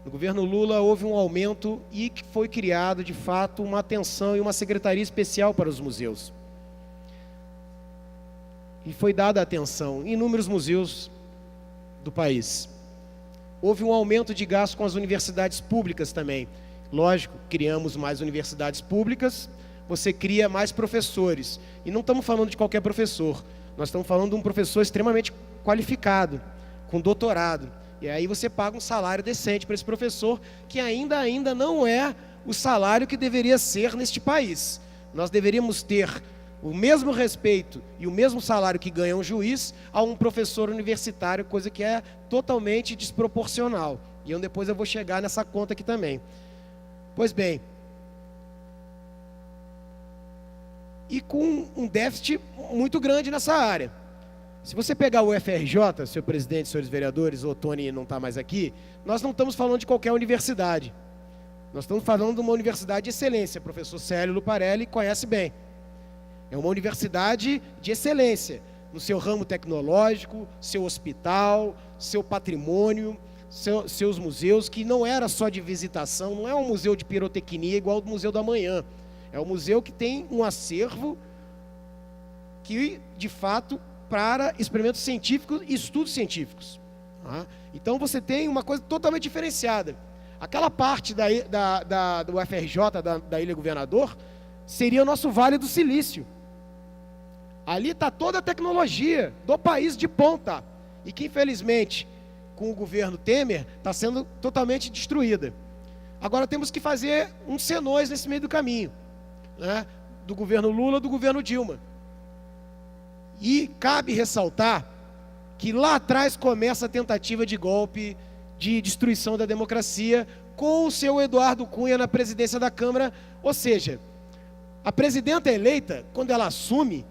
Speaker 2: No governo Lula houve um aumento e foi criado, de fato, uma atenção e uma secretaria especial para os museus. E foi dada atenção em inúmeros museus do país. Houve um aumento de gasto com as universidades públicas também. Lógico, criamos mais universidades públicas, você cria mais professores. E não estamos falando de qualquer professor, nós estamos falando de um professor extremamente qualificado, com doutorado. E aí você paga um salário decente para esse professor, que ainda não é o salário que deveria ser neste país. Nós deveríamos ter o mesmo respeito e o mesmo salário que ganha um juiz a um professor universitário, coisa que é totalmente desproporcional. E depois eu vou chegar nessa conta aqui também. Pois bem, e com um déficit muito grande nessa área. Se você pegar o UFRJ, senhor presidente, senhores vereadores, o Ottoni não está mais aqui, nós não estamos falando de qualquer universidade. Nós estamos falando de uma universidade de excelência. O professor Célio Luparelli conhece bem. É uma universidade de excelência no seu ramo tecnológico, seu hospital, seu patrimônio, seus museus, que não era só de visitação, não é um museu de pirotecnia igual ao do Museu da Manhã. É um museu que tem um acervo que, de fato, para experimentos científicos e estudos científicos. Então você tem uma coisa totalmente diferenciada. Aquela parte do UFRJ, da Ilha Governador, seria o nosso Vale do Silício. Ali está toda a tecnologia do país de ponta, e que infelizmente, com o governo Temer, está sendo totalmente destruída. Agora temos que fazer uns senões nesse meio do caminho, né? Do governo Lula, do governo Dilma. E cabe ressaltar que lá atrás começa a tentativa de golpe, de destruição da democracia, com o seu Eduardo Cunha na presidência da Câmara. Ou seja, a presidenta eleita, quando ela assume,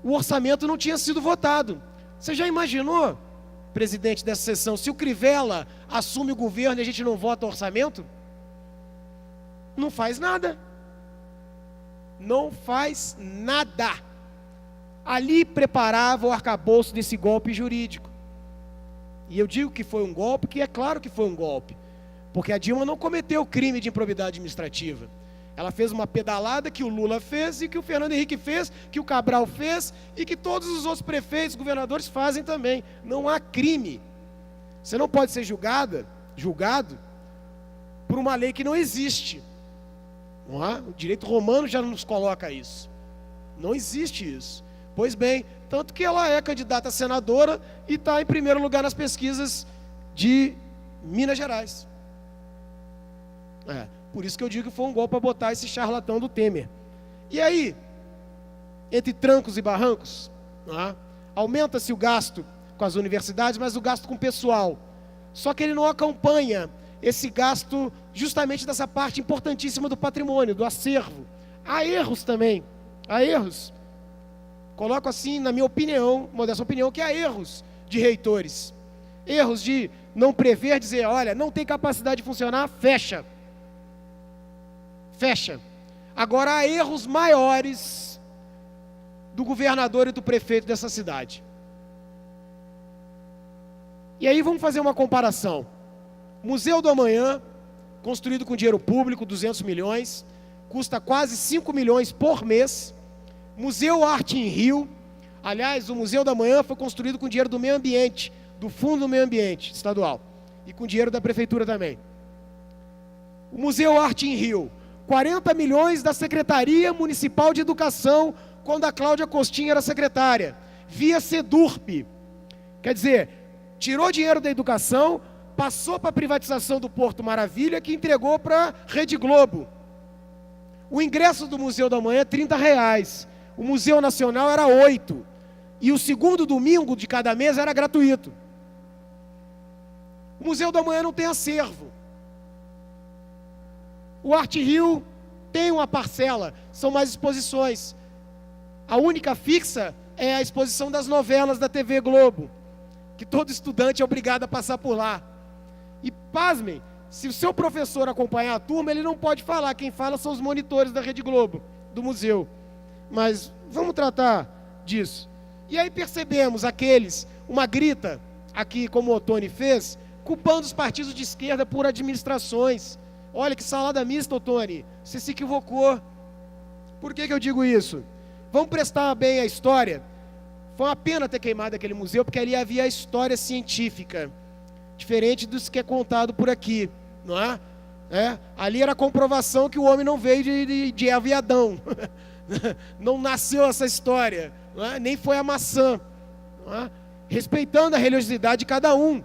Speaker 2: o orçamento não tinha sido votado. Você já imaginou, presidente dessa sessão, se o Crivella assume o governo e a gente não vota o orçamento? Não faz nada. Não faz nada. ali preparava o arcabouço desse golpe jurídico. E eu digo que foi um golpe, que é claro que foi um golpe, porque a Dilma não cometeu crime de improbidade administrativa. Ela fez uma pedalada que o Lula fez e que o Fernando Henrique fez, que o Cabral fez e que todos os outros prefeitos, governadores fazem também. Não há crime. Você não pode ser julgado por uma lei que não existe. Não há? O direito romano já nos coloca isso. Não existe isso. Pois bem, tanto que ela é candidata a senadora e está em primeiro lugar nas pesquisas de Minas Gerais. Por isso que eu digo que foi um golpe para botar esse charlatão do Temer. E aí, entre trancos e barrancos, aumenta-se o gasto com as universidades, mas o gasto com o pessoal. Só que ele não acompanha esse gasto justamente dessa parte importantíssima do patrimônio, do acervo. Há erros também, há erros. Coloco assim, na minha opinião, modesta opinião, que há erros de reitores. Erros de não prever, dizer, olha, não tem capacidade de funcionar, fecha. Fecha. Agora há erros maiores do governador e do prefeito dessa cidade. E aí vamos fazer uma comparação. Museu do Amanhã, construído com dinheiro público, 200 milhões, custa quase 5 milhões por mês. Museu Arte em Rio, aliás, o Museu do Amanhã foi construído com dinheiro do meio ambiente, do Fundo do Meio Ambiente Estadual, e com dinheiro da Prefeitura também. O Museu Arte em Rio, 40 milhões da Secretaria Municipal de Educação, quando a Cláudia Costinha era secretária, via SEDURP. Quer dizer, tirou dinheiro da educação, passou para a privatização do Porto Maravilha, que entregou para a Rede Globo. O ingresso do Museu da Manhã é R$30. O Museu Nacional era 8. E o segundo domingo de cada mês era gratuito. O Museu da Manhã não tem acervo. O Arte Rio tem uma parcela, são mais exposições. A única fixa é a exposição das novelas da TV Globo, que todo estudante é obrigado a passar por lá. E pasmem, se o seu professor acompanhar a turma, ele não pode falar, quem fala são os monitores da Rede Globo, do museu. Mas vamos tratar disso. E aí percebemos uma grita, aqui como o Ottoni fez, culpando os partidos de esquerda por administrações. Olha que salada mista, Ottoni, você se equivocou. Por que eu digo isso? Vamos prestar bem a história. Foi uma pena ter queimado aquele museu, porque ali havia a história científica, diferente dos que é contado por aqui, não é? Ali era a comprovação que o homem não veio de Eva e Adão. Não nasceu essa história, não é? Nem foi a maçã, não é? Respeitando a religiosidade de cada um.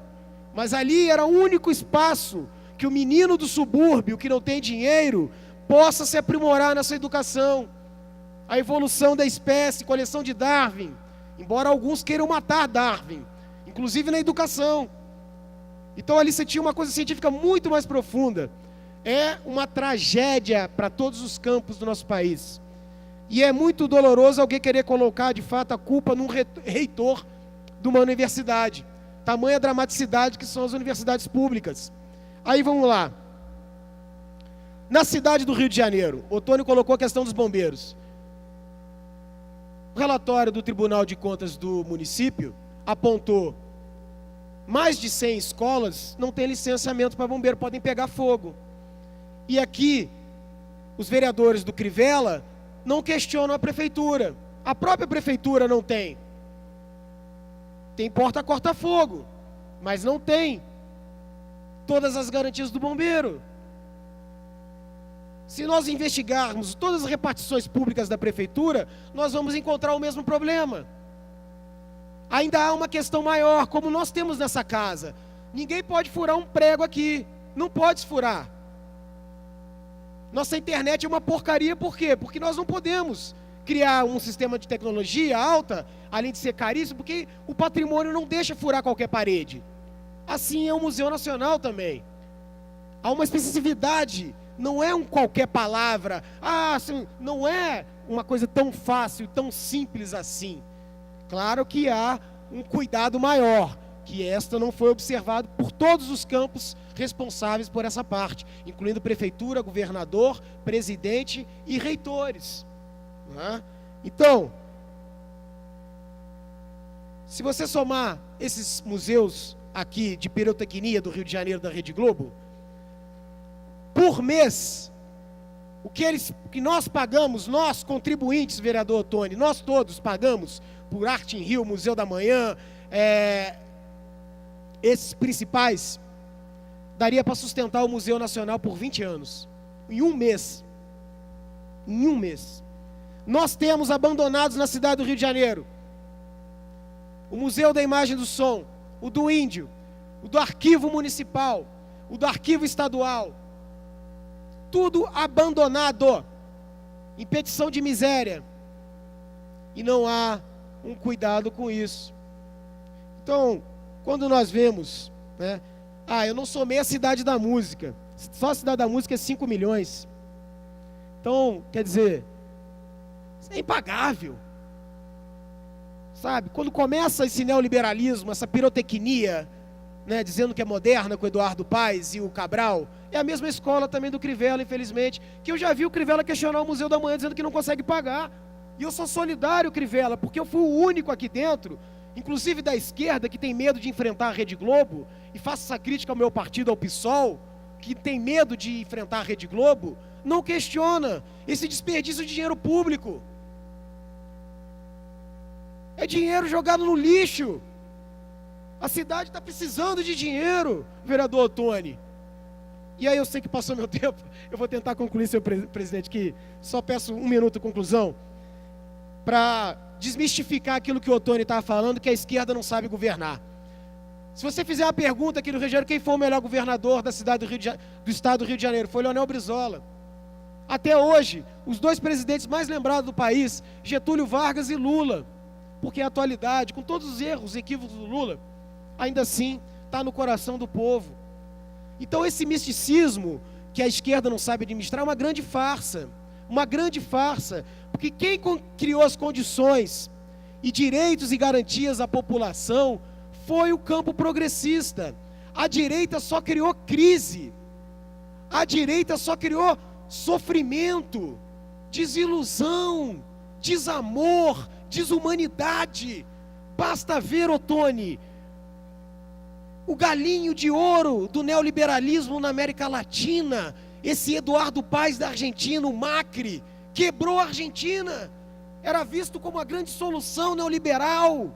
Speaker 2: Mas ali era o único espaço que o menino do subúrbio, que não tem dinheiro, possa se aprimorar nessa educação. A evolução da espécie, coleção de Darwin, embora alguns queiram matar Darwin, inclusive na educação. Então ali você tinha uma coisa científica muito mais profunda. É uma tragédia para todos os campos do nosso país. E é muito doloroso alguém querer colocar de fato a culpa num reitor de uma universidade. Tamanha dramaticidade que são as universidades públicas. Aí vamos lá. Na cidade do Rio de Janeiro, Ottoni colocou a questão dos bombeiros. O relatório do Tribunal de Contas do município apontou mais de 100 escolas não têm licenciamento para bombeiro, podem pegar fogo. E aqui, os vereadores do Crivella não questionam a prefeitura. A própria prefeitura não tem. Tem porta-corta-fogo, mas não tem todas as garantias do bombeiro. Se nós investigarmos todas as repartições públicas da prefeitura, nós vamos encontrar o mesmo problema. Ainda há uma questão maior, como nós temos nessa casa. Ninguém pode furar um prego aqui. Não pode furar. Nossa internet é uma porcaria, por quê? Porque nós não podemos criar um sistema de tecnologia alta, além de ser caríssimo, porque o patrimônio não deixa furar qualquer parede. Assim é o Museu Nacional também. Há uma especificidade, não é qualquer palavra, assim, não é uma coisa tão fácil, tão simples assim. Claro que há um cuidado maior, que esta não foi observado por todos os campos responsáveis por essa parte, incluindo prefeitura, governador, presidente e reitores. Então, Se você somar esses museus aqui de pirotecnia do Rio de Janeiro, da Rede Globo, por mês, o que nós pagamos, nós contribuintes, vereador Ottoni, nós todos pagamos por Arte em Rio, Museu da Manhã, esses principais, daria para sustentar o Museu Nacional por 20 anos, em um mês. Em um mês. Nós temos abandonados na cidade do Rio de Janeiro o Museu da Imagem do Som, o do Índio, o do Arquivo Municipal, o do Arquivo Estadual, tudo abandonado, em petição de miséria, e não há um cuidado com isso. Então, quando nós vemos, né, eu não somei a Cidade da Música, só a Cidade da Música é 5 milhões, então, quer dizer, isso é impagável, sabe? Quando começa esse neoliberalismo, essa pirotecnia, né, dizendo que é moderna, com o Eduardo Paes e o Cabral, é a mesma escola também do Crivella, infelizmente, que eu já vi o Crivella questionar o Museu da Manhã, dizendo que não consegue pagar, e eu sou solidário, Crivella, porque eu fui o único aqui dentro, inclusive da esquerda, que tem medo de enfrentar a Rede Globo, e faço essa crítica ao meu partido, ao PSOL, que tem medo de enfrentar a Rede Globo, não questiona esse desperdício de dinheiro público. É dinheiro jogado no lixo. A cidade está precisando de dinheiro, vereador Ottoni. E aí eu sei que passou meu tempo, eu vou tentar concluir, senhor presidente, que só peço 1 minuto de conclusão, para desmistificar aquilo que o Ottoni estava falando, que a esquerda não sabe governar. Se você fizer uma pergunta aqui no Rio de Janeiro, quem foi o melhor governador da cidade do estado do Rio de Janeiro? Foi Leonel Brizola. Até hoje, os 2 presidentes mais lembrados do país, Getúlio Vargas e Lula, porque a atualidade, com todos os erros, os equívocos do Lula, ainda assim está no coração do povo. Então esse misticismo que a esquerda não sabe administrar é uma grande farsa, porque quem criou as condições e direitos e garantias à população foi o campo progressista. A direita só criou crise, a direita só criou sofrimento, desilusão, desamor, desumanidade. Basta ver, Ottoni, o galinho de ouro do neoliberalismo na América Latina, esse Eduardo Paes da Argentina, o Macri, quebrou a Argentina, era visto como a grande solução neoliberal,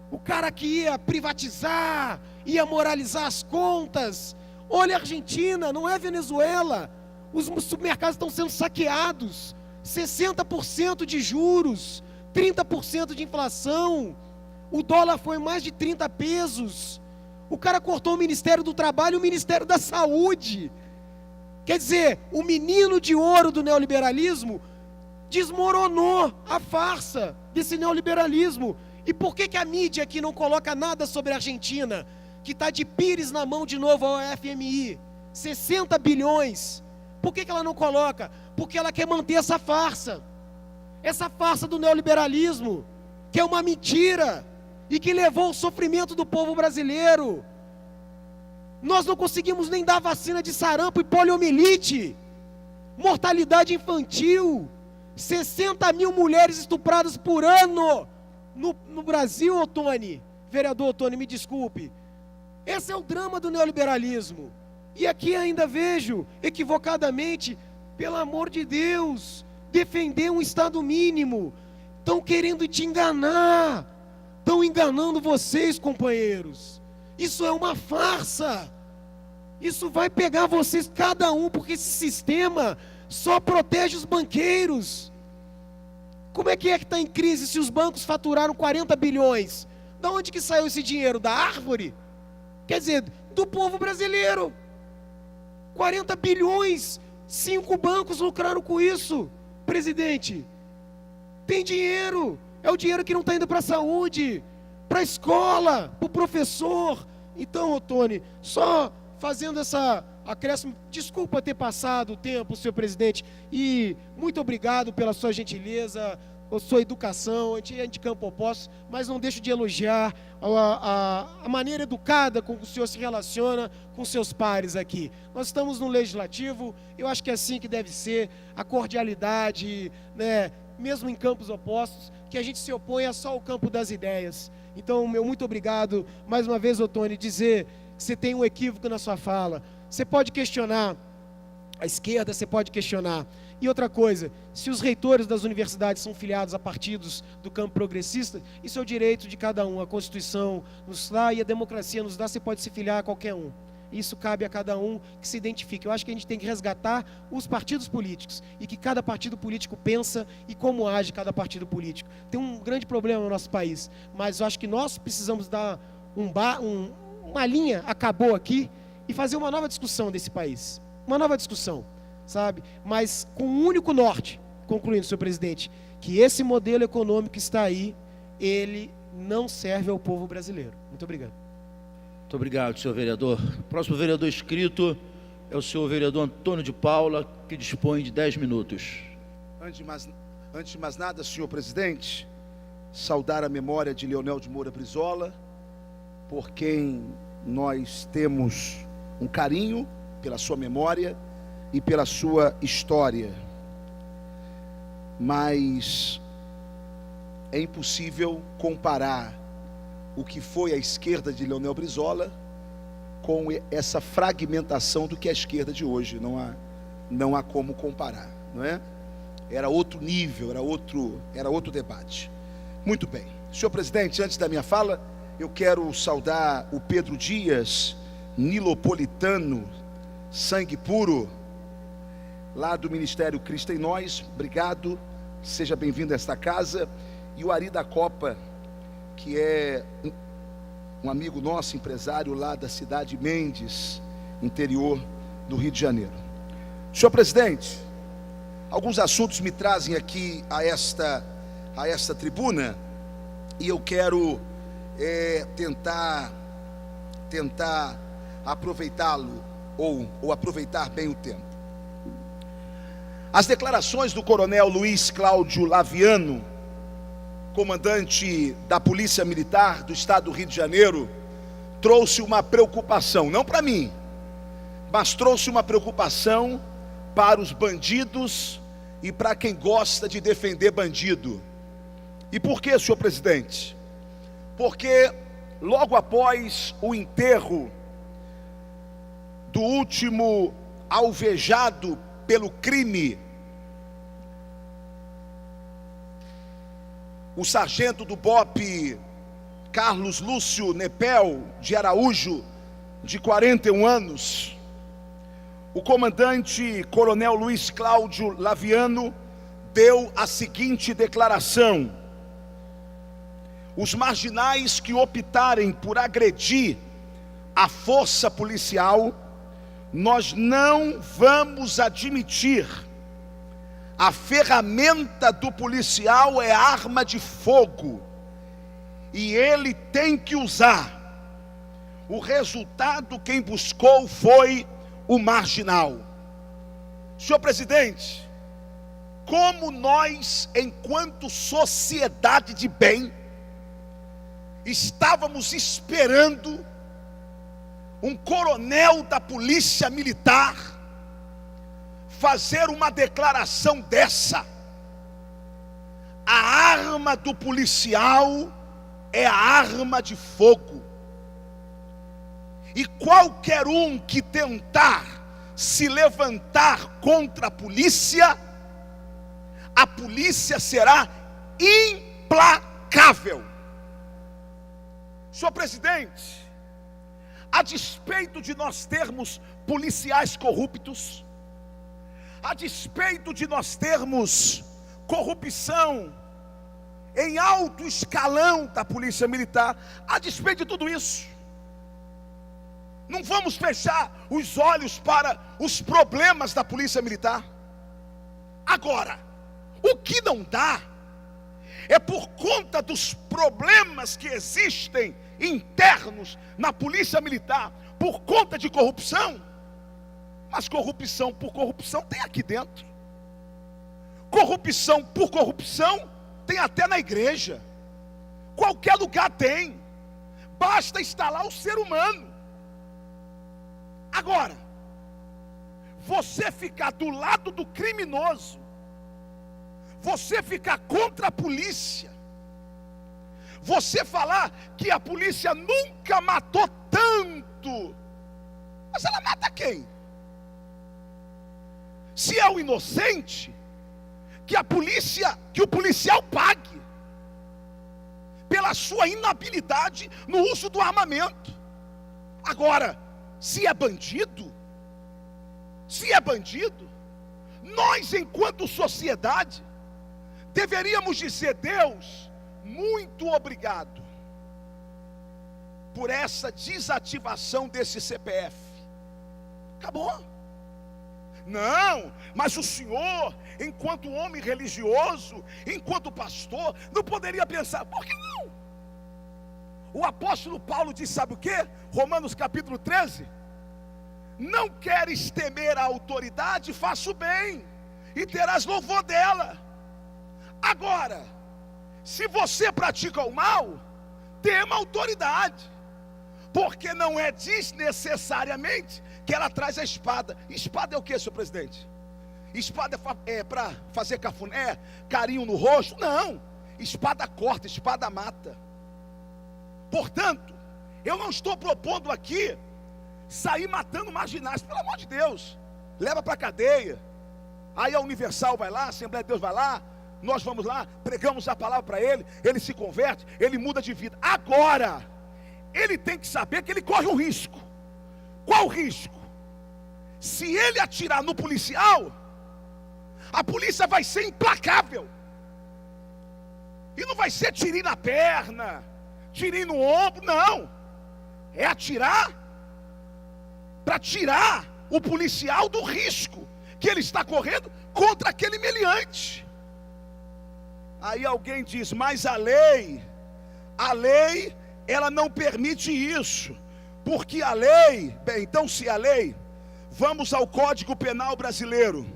Speaker 2: o cara que ia privatizar, ia moralizar as contas. Olha a Argentina, não é Venezuela, os supermercados estão sendo saqueados, 60% de juros, 30% de inflação, o dólar foi mais de 30 pesos, o cara cortou o Ministério do Trabalho e o Ministério da Saúde. Quer dizer, o menino de ouro do neoliberalismo desmoronou a farsa desse neoliberalismo. E por que a mídia aqui não coloca nada sobre a Argentina, que está de pires na mão de novo ao FMI, 60 bilhões, por que ela não coloca? Porque ela quer manter essa farsa do neoliberalismo, que é uma mentira, e que levou ao sofrimento do povo brasileiro. Nós não conseguimos nem dar vacina de sarampo e poliomielite, mortalidade infantil, 60 mil mulheres estupradas por ano no Brasil, Ottoni, vereador Ottoni, me desculpe. Esse é o drama do neoliberalismo. E aqui ainda vejo, equivocadamente, pelo amor de Deus, defender um Estado mínimo. Estão querendo te enganar, estão enganando vocês, companheiros. Isso é uma farsa. Isso vai pegar vocês, cada um, porque esse sistema só protege os banqueiros. Como é que está em crise se os bancos faturaram 40 bilhões? Da onde que saiu esse dinheiro? Da árvore? Quer dizer, do povo brasileiro. 40 bilhões, 5 bancos lucraram com isso, presidente. Tem dinheiro, é o dinheiro que não está indo para a saúde, para a escola, para o professor. Então, Ottoni, só fazendo essa acréscimo, desculpa ter passado o tempo, senhor presidente, e muito obrigado pela sua gentileza, a sua educação, a gente é de campo oposto, mas não deixo de elogiar a maneira educada com que o senhor se relaciona com seus pares aqui. Nós estamos no legislativo, eu acho que é assim que deve ser, a cordialidade, né, mesmo em campos opostos, que a gente se oponha só ao campo das ideias. Então, meu muito obrigado, mais uma vez, Ottoni, dizer que você tem um equívoco na sua fala. Você pode questionar a esquerda, você pode questionar. E outra coisa, se os reitores das universidades são filiados a partidos do campo progressista, isso é o direito de cada um. A Constituição nos dá e a democracia nos dá, você pode se filiar a qualquer um. Isso cabe a cada um que se identifique. Eu acho que a gente tem que resgatar os partidos políticos e que cada partido político pensa e como age cada partido político. Tem um grande problema no nosso país, mas eu acho que nós precisamos dar uma linha, acabou aqui, e fazer uma nova discussão desse país. Uma nova discussão, sabe? Mas com um único norte, concluindo, senhor presidente, que esse modelo econômico que está aí, ele não serve ao povo brasileiro. Muito obrigado.
Speaker 3: Muito obrigado, senhor vereador. Próximo vereador inscrito é o senhor vereador Antônio de Paula, que dispõe de 10 minutos.
Speaker 1: Antes de mais nada, senhor presidente, saudar a memória de Leonel de Moura Brizola, por quem nós temos um carinho pela sua memória e pela sua história. Mas é impossível comparar o que foi a esquerda de Leonel Brizola com essa fragmentação do que é a esquerda de hoje. Não há como comparar, não é? Era outro nível, era outro debate. Muito bem. Senhor presidente, antes da minha fala, eu quero saudar o Pedro Dias, nilopolitano, sangue puro, lá do Ministério Cristo em Nós. Obrigado, seja bem-vindo a esta casa. E o Ari da Copa, que é um amigo nosso, empresário lá da cidade Mendes, interior do Rio de Janeiro. Senhor presidente, alguns assuntos me trazem aqui a esta tribuna, e eu quero tentar aproveitá-lo, ou aproveitar bem o tempo. As declarações do coronel Luiz Cláudio Laviano, comandante da Polícia Militar do Estado do Rio de Janeiro, trouxe uma preocupação, não para mim, mas trouxe uma preocupação para os bandidos e para quem gosta de defender bandido. E por que, senhor presidente? Porque logo após o enterro do último alvejado pelo crime, o sargento do BOPE Carlos Lúcio Nepel de Araújo, de 41 anos, o comandante coronel Luiz Cláudio Laviano deu a seguinte declaração: os marginais que optarem por agredir a força policial, nós não vamos admitir. A ferramenta do policial é arma de fogo, e ele tem que usar. O resultado quem buscou foi o marginal. Senhor presidente, como nós, enquanto sociedade de bem, estávamos esperando um coronel da Polícia Militar fazer uma declaração dessa: a arma do policial é a arma de fogo, e qualquer um que tentar se levantar contra a polícia será implacável. Senhor presidente, a despeito de nós termos policiais corruptos, a despeito de nós termos corrupção em alto escalão da Polícia Militar, a despeito de tudo isso, não vamos fechar os olhos para os problemas da Polícia Militar. Agora, o que não dá é, por conta dos problemas que existem internos na Polícia Militar, por conta de corrupção. Mas corrupção por corrupção tem aqui dentro. Corrupção por corrupção tem até na igreja. Qualquer lugar tem. Basta estar lá o ser humano. Agora, você ficar do lado do criminoso, você ficar contra a polícia, você falar que a polícia nunca matou tanto, mas ela mata quem? Se é o inocente, que o policial pague pela sua inabilidade no uso do armamento. Agora, se é bandido, nós, enquanto sociedade, deveríamos dizer: Deus, muito obrigado por essa desativação desse CPF. Acabou. Não, mas o senhor, enquanto homem religioso, enquanto pastor, não poderia pensar: por que não? O apóstolo Paulo diz, sabe o que? Romanos capítulo 13: não queres temer a autoridade, faça o bem, e terás louvor dela. Agora, se você pratica o mal, tema a autoridade, porque não é desnecessariamente que ela traz a espada. Espada é o que, senhor presidente? Espada é para fazer cafuné, carinho no rosto? Não, espada corta, espada mata. Portanto, eu não estou propondo aqui sair matando marginais, pelo amor de Deus, leva para a cadeia. Aí a Universal vai lá, a Assembleia de Deus vai lá, nós vamos lá, pregamos a palavra para ele se converte, ele muda de vida. Agora, ele tem que saber que ele corre um risco. Qual o risco? Se ele atirar no policial, a polícia vai ser implacável, e não vai ser tirinho na perna, tirinho no ombro, não, é atirar para tirar o policial do risco que ele está correndo contra aquele meliante. Aí alguém diz: mas a lei ela não permite isso, porque a lei, bem, então se a lei, vamos ao Código Penal brasileiro,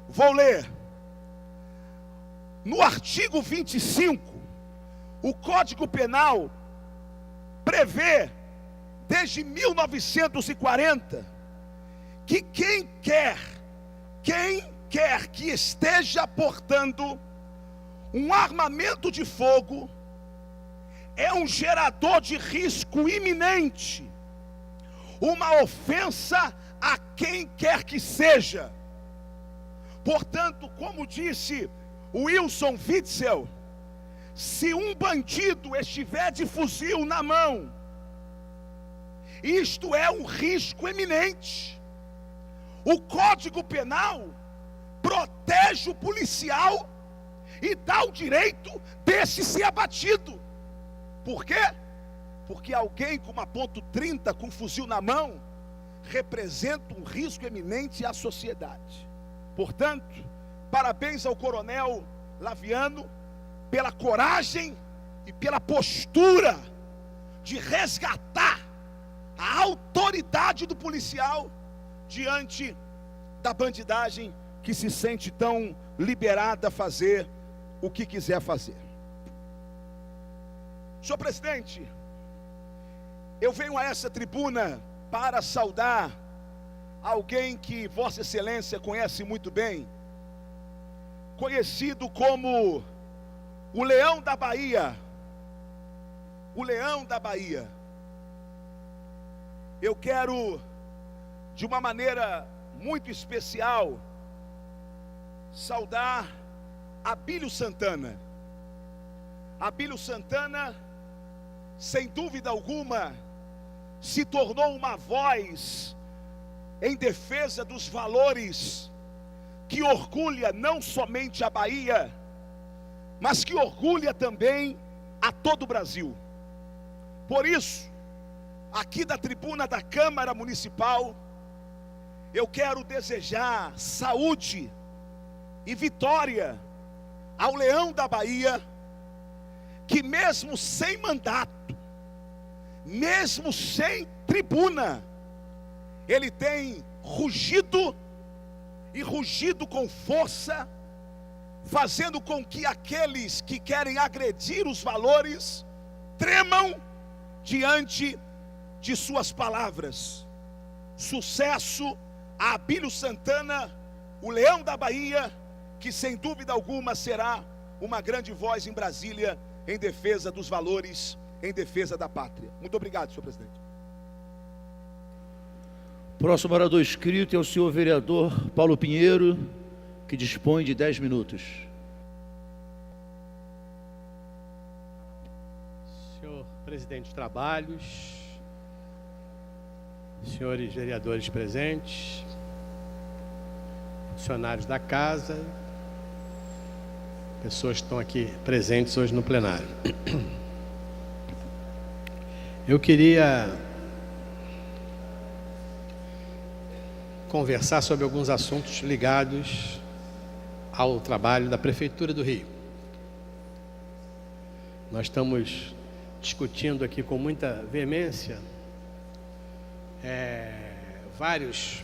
Speaker 1: vou ler, no artigo 25, o Código Penal prevê, desde 1940, que quem quer que esteja portando um armamento de fogo é um gerador de risco iminente, uma ofensa a quem quer que seja. Portanto, como disse Wilson Witzel, se um bandido estiver de fuzil na mão, isto é um risco eminente. O Código Penal protege o policial e dá o direito desse ser abatido. Por quê? Porque alguém com uma .30 com um fuzil na mão representa um risco eminente à sociedade. Portanto, parabéns ao coronel Laviano pela coragem e pela postura de resgatar a autoridade do policial diante da bandidagem que se sente tão liberada a fazer o que quiser fazer. Senhor presidente, eu venho a essa tribuna para saudar alguém que Vossa Excelência conhece muito bem, conhecido como o Leão da Bahia. O Leão da Bahia. Eu quero, de uma maneira muito especial, saudar Abílio Santana. Abílio Santana, sem dúvida alguma, se tornou uma voz em defesa dos valores que orgulha não somente a Bahia, mas que orgulha também a todo o Brasil. Por isso, aqui da tribuna da Câmara Municipal, eu quero desejar saúde e vitória ao Leão da Bahia, que mesmo sem mandato, mesmo sem tribuna, ele tem rugido, e rugido com força, fazendo com que aqueles que querem agredir os valores tremam diante de suas palavras. Sucesso a Abílio Santana, o Leão da Bahia, que sem dúvida alguma será uma grande voz em Brasília em defesa dos valores, em defesa da pátria. Muito obrigado, senhor presidente.
Speaker 3: Próximo orador inscrito é o senhor vereador Paulo Pinheiro, que dispõe de 10 minutos.
Speaker 5: Senhor presidente de trabalhos, senhores vereadores presentes, funcionários da casa, pessoas que estão aqui presentes hoje no plenário. Eu queria conversar sobre alguns assuntos ligados ao trabalho da Prefeitura do Rio. Nós estamos discutindo aqui com muita veemência vários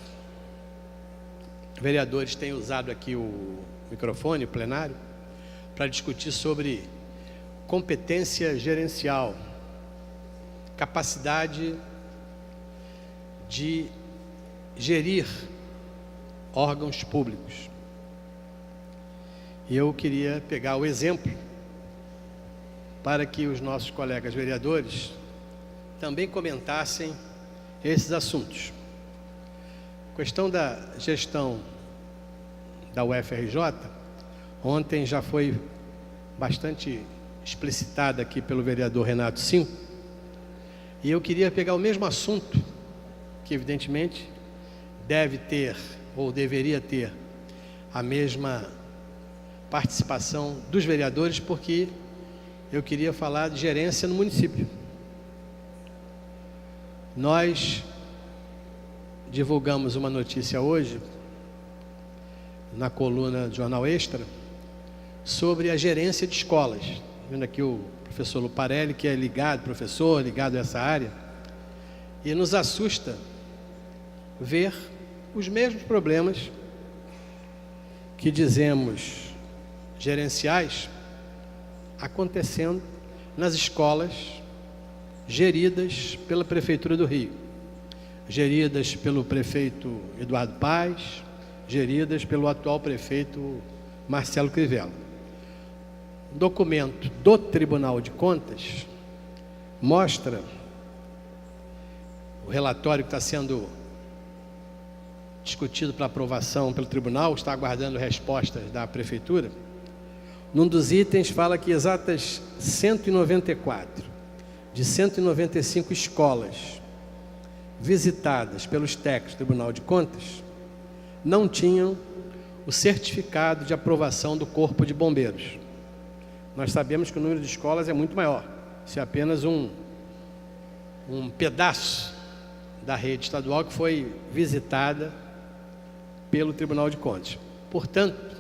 Speaker 5: vereadores têm usado aqui o microfone, o plenário, para discutir sobre competência gerencial, capacidade de gerir órgãos públicos. E eu queria pegar o exemplo para que os nossos colegas vereadores também comentassem esses assuntos. A questão da gestão da UFRJ, ontem já foi bastante explicitada aqui pelo vereador Renato Cinco, e eu queria pegar o mesmo assunto, que evidentemente deve ter, ou deveria ter, a mesma participação dos vereadores, porque eu queria falar de gerência no município. Nós divulgamos uma notícia hoje, na coluna do Jornal Extra, sobre a gerência de escolas. Vendo aqui o professor Luparelli, que é professor ligado a essa área, e nos assusta ver os mesmos problemas que dizemos gerenciais acontecendo nas escolas geridas pela Prefeitura do Rio, geridas pelo prefeito Eduardo Paes, geridas pelo atual prefeito Marcelo Crivella. O documento do Tribunal de Contas mostra, o relatório que está sendo discutido para aprovação pelo tribunal, está aguardando respostas da prefeitura. Num dos itens fala que exatas 194 de 195 escolas visitadas pelos técnicos do Tribunal de Contas não tinham o certificado de aprovação do Corpo de Bombeiros. Nós sabemos que o número de escolas é muito maior. Isso é apenas um pedaço da rede estadual que foi visitada pelo Tribunal de Contas. Portanto,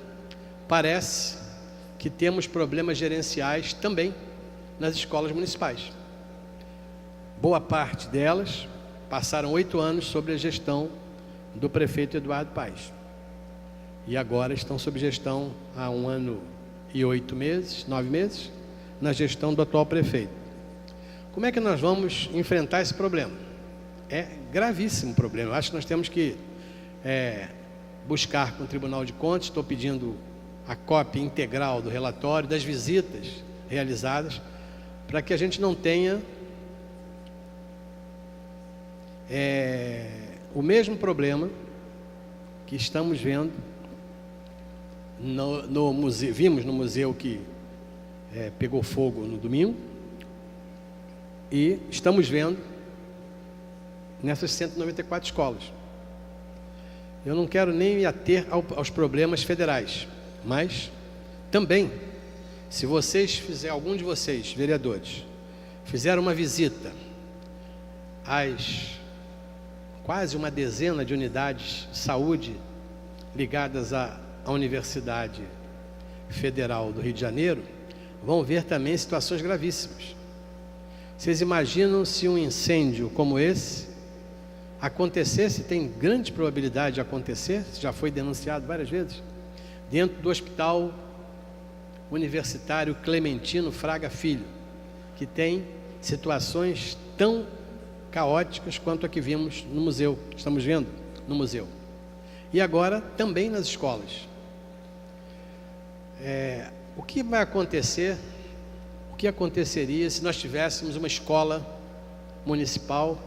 Speaker 5: parece que temos problemas gerenciais também nas escolas municipais. Boa parte delas passaram 8 anos sob a gestão do prefeito Eduardo Paes. E agora estão sob gestão há 1 ano e 8 meses, 9 meses, na gestão do atual prefeito. Como é que nós vamos enfrentar esse problema? É gravíssimo problema. Eu acho que nós temos que buscar com o Tribunal de Contas. Estou pedindo a cópia integral do relatório, das visitas realizadas, para que a gente não tenha o mesmo problema que estamos vendo no museu. Vimos no museu que pegou fogo no domingo, e estamos vendo nessas 194 escolas. Eu não quero nem me ater aos problemas federais, mas também, se algum de vocês, vereadores, fizeram uma visita às quase uma dezena de unidades de saúde ligadas à Universidade Federal do Rio de Janeiro, vão ver também situações gravíssimas. Vocês imaginam se um incêndio como esse acontecesse, tem grande probabilidade de acontecer, já foi denunciado várias vezes, dentro do Hospital Universitário Clementino Fraga Filho, que tem situações tão caóticas quanto a que vimos no museu, estamos vendo no museu. E agora também nas escolas. O que vai acontecer, o que aconteceria se nós tivéssemos uma escola municipal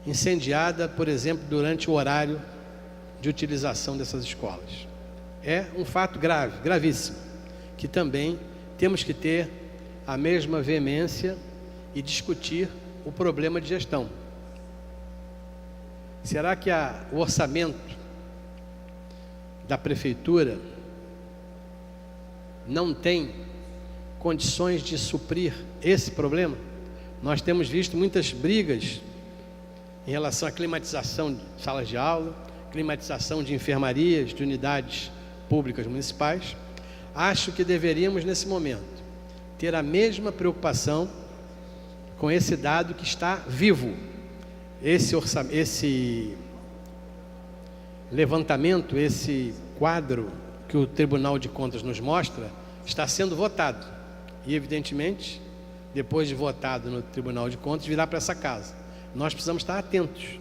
Speaker 5: incendiada, por exemplo, durante o horário de utilização dessas escolas? É um fato grave, gravíssimo, que também temos que ter a mesma veemência e discutir o problema de gestão. Será que o orçamento da prefeitura não tem condições de suprir esse problema? Nós temos visto muitas brigas em relação à climatização de salas de aula, climatização de enfermarias, de unidades públicas municipais. Acho que deveríamos, nesse momento, ter a mesma preocupação com esse dado que está vivo. Esse levantamento, esse quadro que o Tribunal de Contas nos mostra, está sendo votado. E, evidentemente, depois de votado no Tribunal de Contas, virá para essa casa. Nós precisamos estar atentos,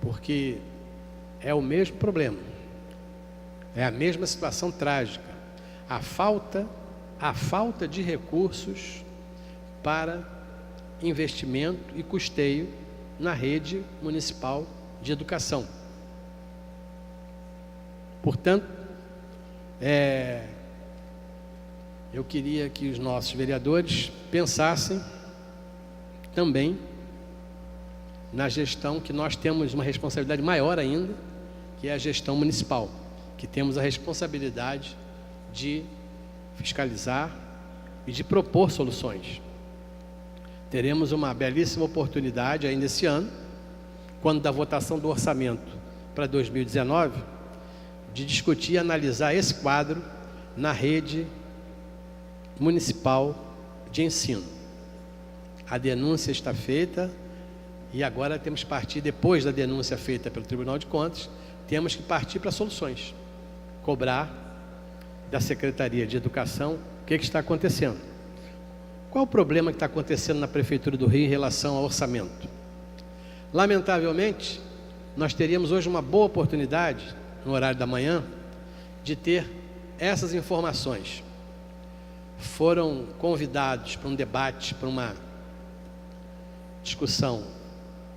Speaker 5: porque é o mesmo problema, é a mesma situação trágica. A falta de recursos para investimento e custeio na rede municipal de educação. Portanto, eu queria que os nossos vereadores pensassem também na gestão, que nós temos uma responsabilidade maior ainda, que é a gestão municipal, que temos a responsabilidade de fiscalizar e de propor soluções. Teremos uma belíssima oportunidade ainda esse ano, quando da votação do orçamento para 2019, de discutir e analisar esse quadro na rede municipal de ensino. A denúncia está feita e agora temos que partir, depois da denúncia feita pelo Tribunal de Contas, temos que partir para soluções. Cobrar da Secretaria de Educação o que está acontecendo. Qual o problema que está acontecendo na Prefeitura do Rio em relação ao orçamento? Lamentavelmente, nós teríamos hoje uma boa oportunidade, no horário da manhã, de ter essas informações. Foram convidados para um debate, para uma discussão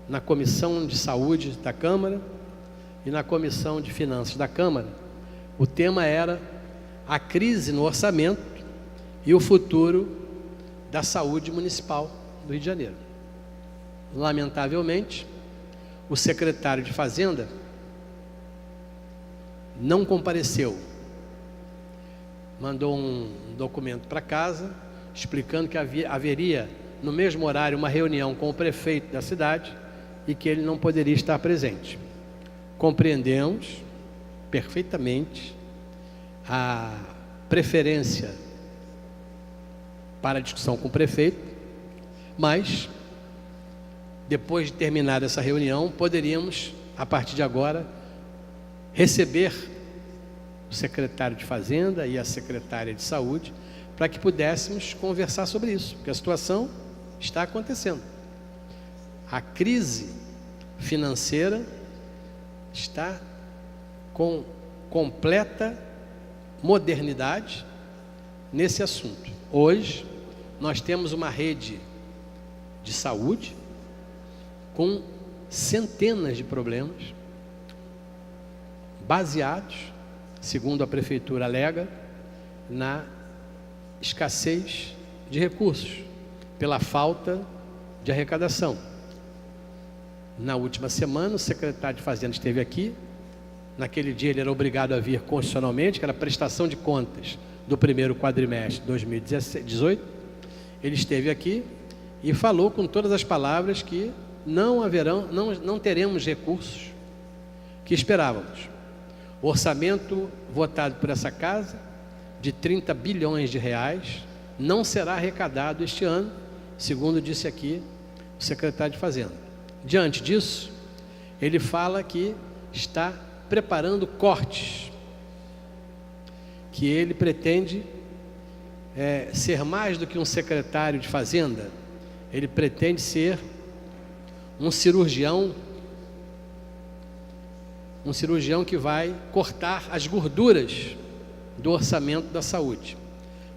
Speaker 5: na Comissão de Saúde da Câmara e na Comissão de Finanças da Câmara. O tema era a crise no orçamento e o futuro da saúde municipal do Rio de Janeiro. Lamentavelmente, o secretário de Fazenda não compareceu. Mandou um documento para casa, explicando que haveria, no mesmo horário, uma reunião com o prefeito da cidade e que ele não poderia estar presente. Compreendemos perfeitamente a preferência para a discussão com o prefeito, mas, depois de terminar essa reunião, poderíamos, a partir de agora, receber o secretário de Fazenda e a secretária de Saúde, para que pudéssemos conversar sobre isso, porque a situação está acontecendo. A crise financeira está com completa modernidade nesse assunto. Hoje, nós temos uma rede de saúde com centenas de problemas, baseados, segundo a Prefeitura alega, na escassez de recursos, pela falta de arrecadação. Na última semana, o secretário de Fazenda esteve aqui. Naquele dia ele era obrigado a vir constitucionalmente, que era a prestação de contas do primeiro quadrimestre de 2018. Ele esteve aqui e falou com todas as palavras que não teremos recursos que esperávamos. O orçamento votado por essa casa, de 30 bilhões de reais, não será arrecadado este ano, segundo disse aqui o secretário de Fazenda. Diante disso, ele fala que está preparando cortes, que ele pretende ser mais do que um secretário de Fazenda, ele pretende ser um cirurgião que vai cortar as gorduras do orçamento da saúde.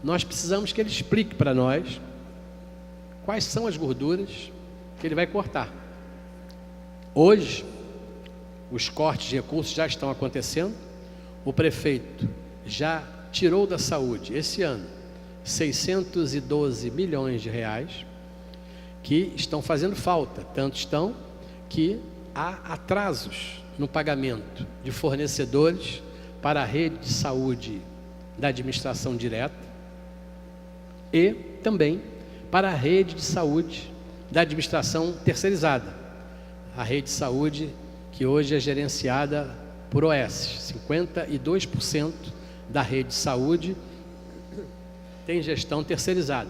Speaker 5: Nós precisamos que ele explique para nós quais são as gorduras que ele vai cortar. Hoje, os cortes de recursos já estão acontecendo. O prefeito já tirou da saúde, esse ano, 612 milhões de reais, que estão fazendo falta. Tanto estão que há atrasos no pagamento de fornecedores para a rede de saúde da administração direta e também para a rede de saúde da administração terceirizada. A rede de saúde que hoje é gerenciada por OS. 52% da rede de saúde tem gestão terceirizada.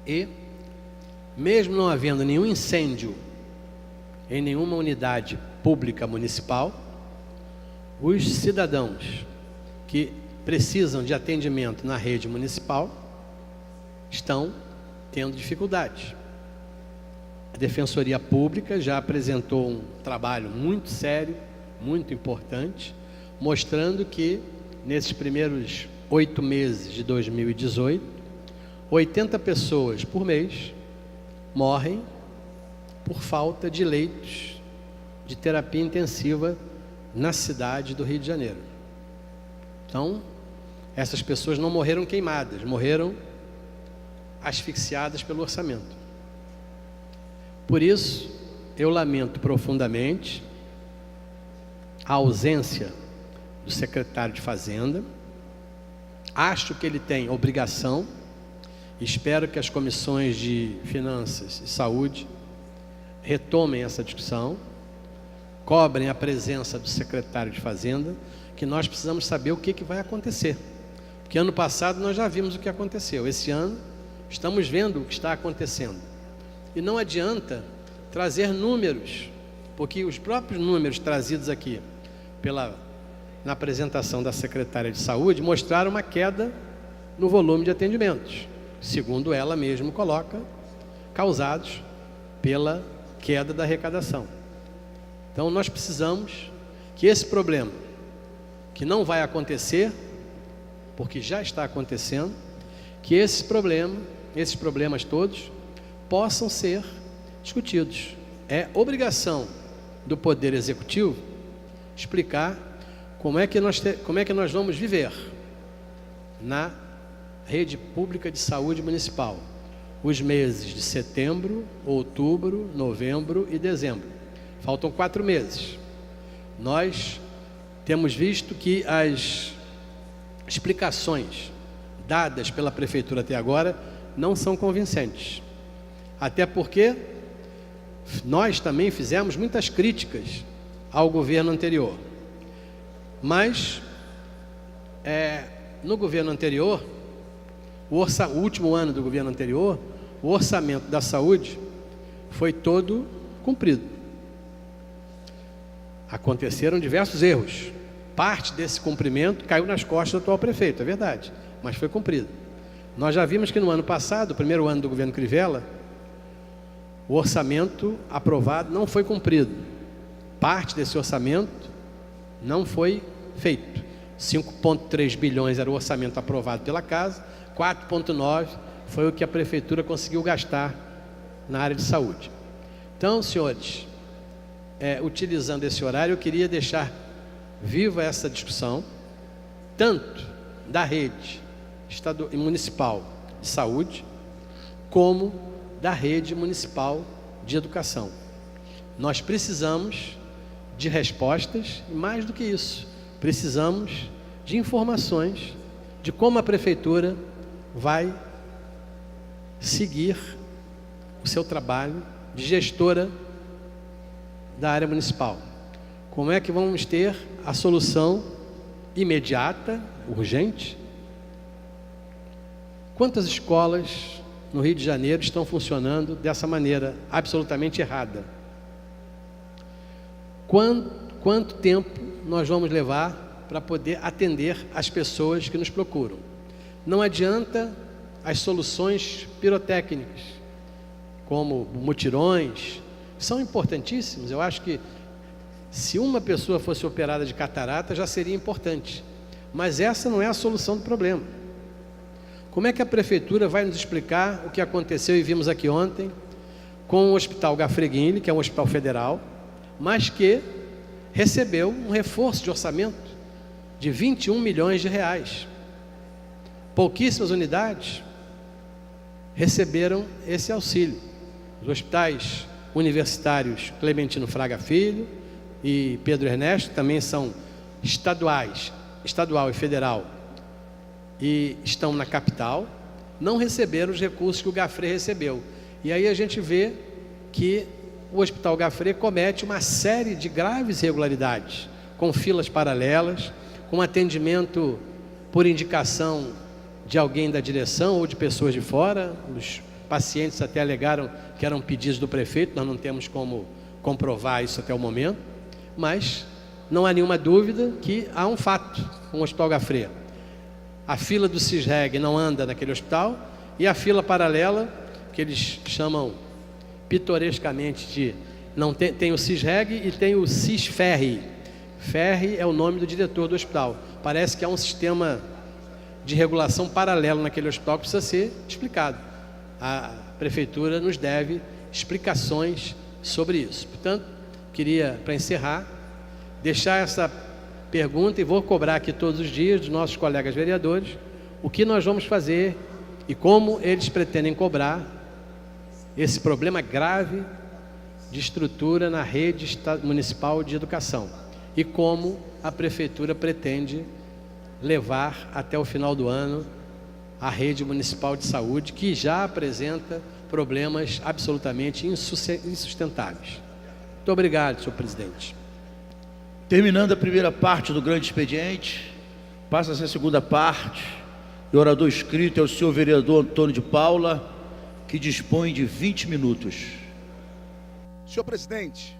Speaker 5: E, mesmo não havendo nenhum incêndio em nenhuma unidade pública municipal, os cidadãos que precisam de atendimento na rede municipal estão tendo dificuldades. A Defensoria Pública já apresentou um trabalho muito sério, muito importante, mostrando que nesses primeiros 8 meses de 2018, 80 pessoas por mês morrem por falta de leitos de terapia intensiva na cidade do Rio de Janeiro. Então, essas pessoas não morreram queimadas, morreram asfixiadas pelo orçamento. Por isso, eu lamento profundamente a ausência do secretário de Fazenda. Acho que ele tem obrigação, espero que as comissões de Finanças e Saúde retomem essa discussão, cobrem a presença do secretário de Fazenda, que nós precisamos saber o que vai acontecer. Porque ano passado nós já vimos o que aconteceu. Esse ano estamos vendo o que está acontecendo. E não adianta trazer números, porque os próprios números trazidos aqui na apresentação da secretária de Saúde mostraram uma queda no volume de atendimentos, segundo ela mesma coloca, causados pela queda da arrecadação. Então nós precisamos que esse problema, que não vai acontecer, porque já está acontecendo, que esses problemas todos possam ser discutidos. É obrigação do Poder Executivo explicar como é que nós vamos viver na rede pública de saúde municipal os meses de setembro, outubro, novembro e dezembro. Faltam 4 meses. Nós temos visto que as explicações dadas pela Prefeitura até agora não são convincentes. Até porque nós também fizemos muitas críticas ao governo anterior. Mas, no governo anterior, o último ano do governo anterior, o orçamento da saúde foi todo cumprido. Aconteceram diversos erros. Parte desse cumprimento caiu nas costas do atual prefeito, é verdade, mas foi cumprido. Nós já vimos que no ano passado, o primeiro ano do governo Crivella, o orçamento aprovado não foi cumprido. Parte desse orçamento não foi feito. 5,3 bilhões era o orçamento aprovado pela Casa, 4,9 foi o que a Prefeitura conseguiu gastar na área de saúde. Então, senhores, utilizando esse horário, eu queria deixar viva essa discussão, tanto da rede estadual e municipal de saúde, como da rede municipal de educação. Nós precisamos de respostas e, mais do que isso, precisamos de informações de como a Prefeitura vai seguir o seu trabalho de gestora da área municipal. Como é que vamos ter a solução imediata, urgente? Quantas escolas no Rio de Janeiro estão funcionando dessa maneira absolutamente errada? Quanto tempo nós vamos levar para poder atender as pessoas que nos procuram? Não adianta as soluções pirotécnicas, como mutirões, são importantíssimos. Eu acho que Se uma pessoa fosse operada de catarata, já seria importante. Mas essa não é a solução do problema. Como é que a prefeitura vai nos explicar o que aconteceu e vimos aqui ontem com o Hospital Gafreguinho, que é um hospital federal, mas que recebeu um reforço de orçamento de 21 milhões de reais. Pouquíssimas unidades receberam esse auxílio. Os hospitais universitários Clementino Fraga Filho e Pedro Ernesto também são estaduais, estadual e federal, e estão na capital, não receberam os recursos que o Gafre recebeu. E aí a gente vê que o Hospital Gafre comete uma série de graves irregularidades, com filas paralelas, com atendimento por indicação de alguém da direção ou de pessoas de fora. Os pacientes até alegaram que eram pedidos do prefeito, nós não temos como comprovar isso até o momento, mas não há nenhuma dúvida que há um fato com o Hospital Gafre. A fila do CISREG não anda naquele hospital, e a fila paralela, que eles chamam pitorescamente de... não tem o CISREG e tem o CISFERRE. FERRE é o nome do diretor do hospital. Parece que há um sistema de regulação paralelo naquele hospital que precisa ser explicado. A prefeitura nos deve explicações sobre isso. Portanto, queria, para encerrar, deixar essa pergunta, e vou cobrar aqui todos os dias dos nossos colegas vereadores o que nós vamos fazer e como eles pretendem cobrar esse problema grave de estrutura na rede municipal de educação, e como a prefeitura pretende levar até o final do ano a rede municipal de saúde, que já apresenta problemas absolutamente insustentáveis. Muito obrigado, senhor presidente.
Speaker 3: Terminando a primeira parte do grande expediente, passa-se a segunda parte, e o orador escrito é o senhor vereador Antônio de Paula, que dispõe de 20 minutos.
Speaker 1: Senhor presidente,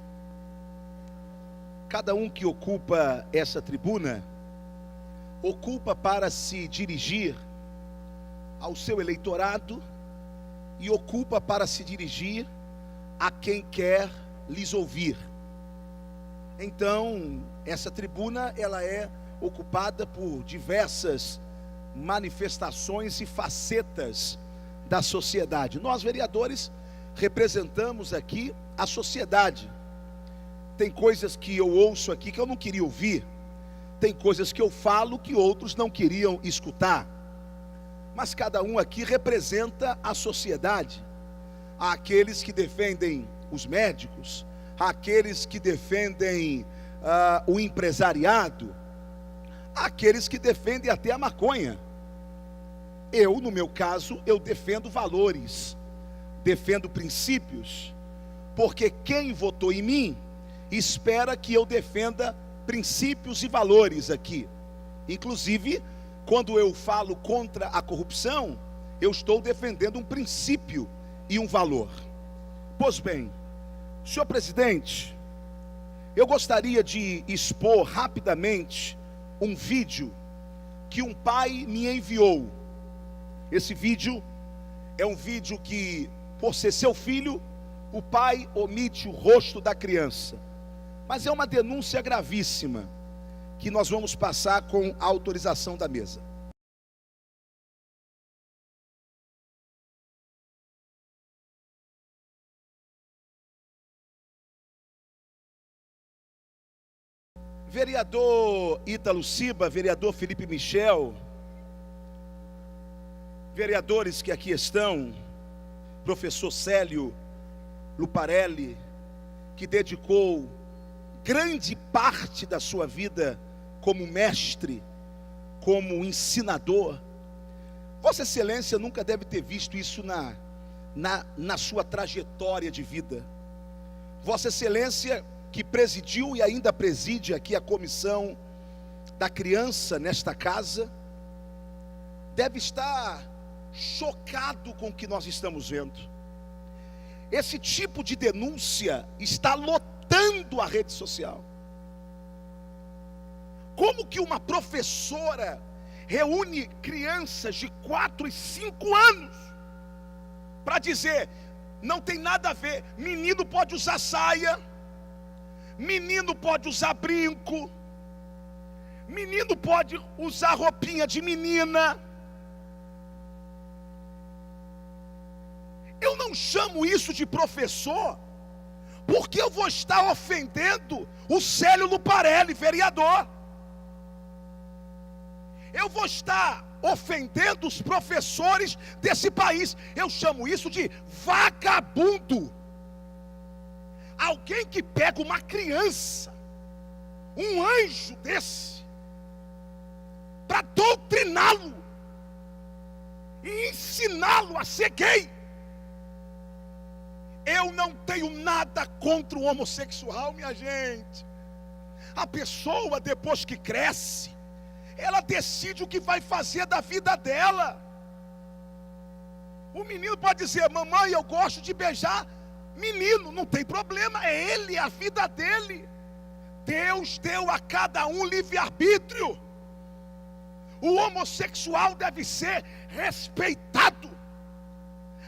Speaker 1: cada um que ocupa essa tribuna, ocupa para se dirigir ao seu eleitorado e ocupa para se dirigir a quem quer lhes ouvir. Então, essa tribuna, ela é ocupada por diversas manifestações e facetas da sociedade. Nós, vereadores, representamos aqui a sociedade. Tem coisas que eu ouço aqui que eu não queria ouvir, tem coisas que eu falo que outros não queriam escutar, mas cada um aqui representa a sociedade. Há aqueles que defendem os médicos, há aqueles que defendem o empresariado, há aqueles que defendem até a maconha. Eu, no meu caso, eu defendo valores, defendo princípios, porque quem votou em mim espera que eu defenda princípios e valores aqui. Inclusive, quando eu falo contra a corrupção, eu estou defendendo um princípio e um valor. Pois bem, senhor presidente, eu gostaria de expor rapidamente um vídeo que um pai me enviou. Esse vídeo é um vídeo que, por ser seu filho, o pai omite o rosto da criança. Mas é uma denúncia gravíssima, que nós vamos passar com a autorização da mesa. Vereador Ítalo Ciba, vereador Felipe Michel, vereadores que aqui estão, professor Célio Luparelli, que dedicou grande parte da sua vida como mestre, como ensinador. Vossa Excelência nunca deve ter visto isso na sua trajetória de vida. Vossa Excelência, que presidiu e ainda preside aqui a comissão da criança nesta casa, deve estar chocado com o que nós estamos vendo. Esse tipo de denúncia está lotando a rede social. Como que uma professora reúne crianças de 4 e 5 anos para dizer, não tem nada a ver, menino pode usar saia, menino pode usar brinco, menino pode usar roupinha de menina. Eu não chamo isso de professor, porque eu vou estar ofendendo o Célio Luparelli, vereador. Eu vou estar ofendendo os professores desse país. Eu chamo isso de vagabundo. Alguém que pega uma criança, um anjo desse, para doutriná-lo e ensiná-lo a ser gay. Eu não tenho nada contra o homossexual, minha gente. A pessoa, depois que cresce, ela decide o que vai fazer da vida dela. O menino pode dizer: mamãe, eu gosto de beijar menino, não tem problema, é ele, a vida dele. Deus deu a cada um livre-arbítrio. O homossexual deve ser respeitado.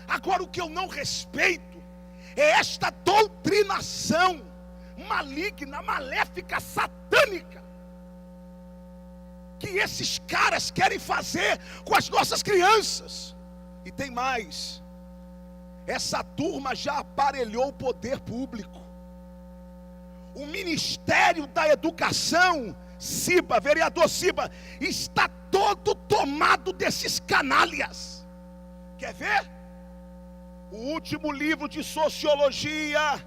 Speaker 1: Agora, o que eu não respeito é esta doutrinação maligna, maléfica, satânica que esses caras querem fazer com as nossas crianças. E tem mais: essa turma já aparelhou o poder público. O Ministério da Educação, Ciba, vereador Ciba, está todo tomado desses canalhas. Quer ver? O último livro de sociologia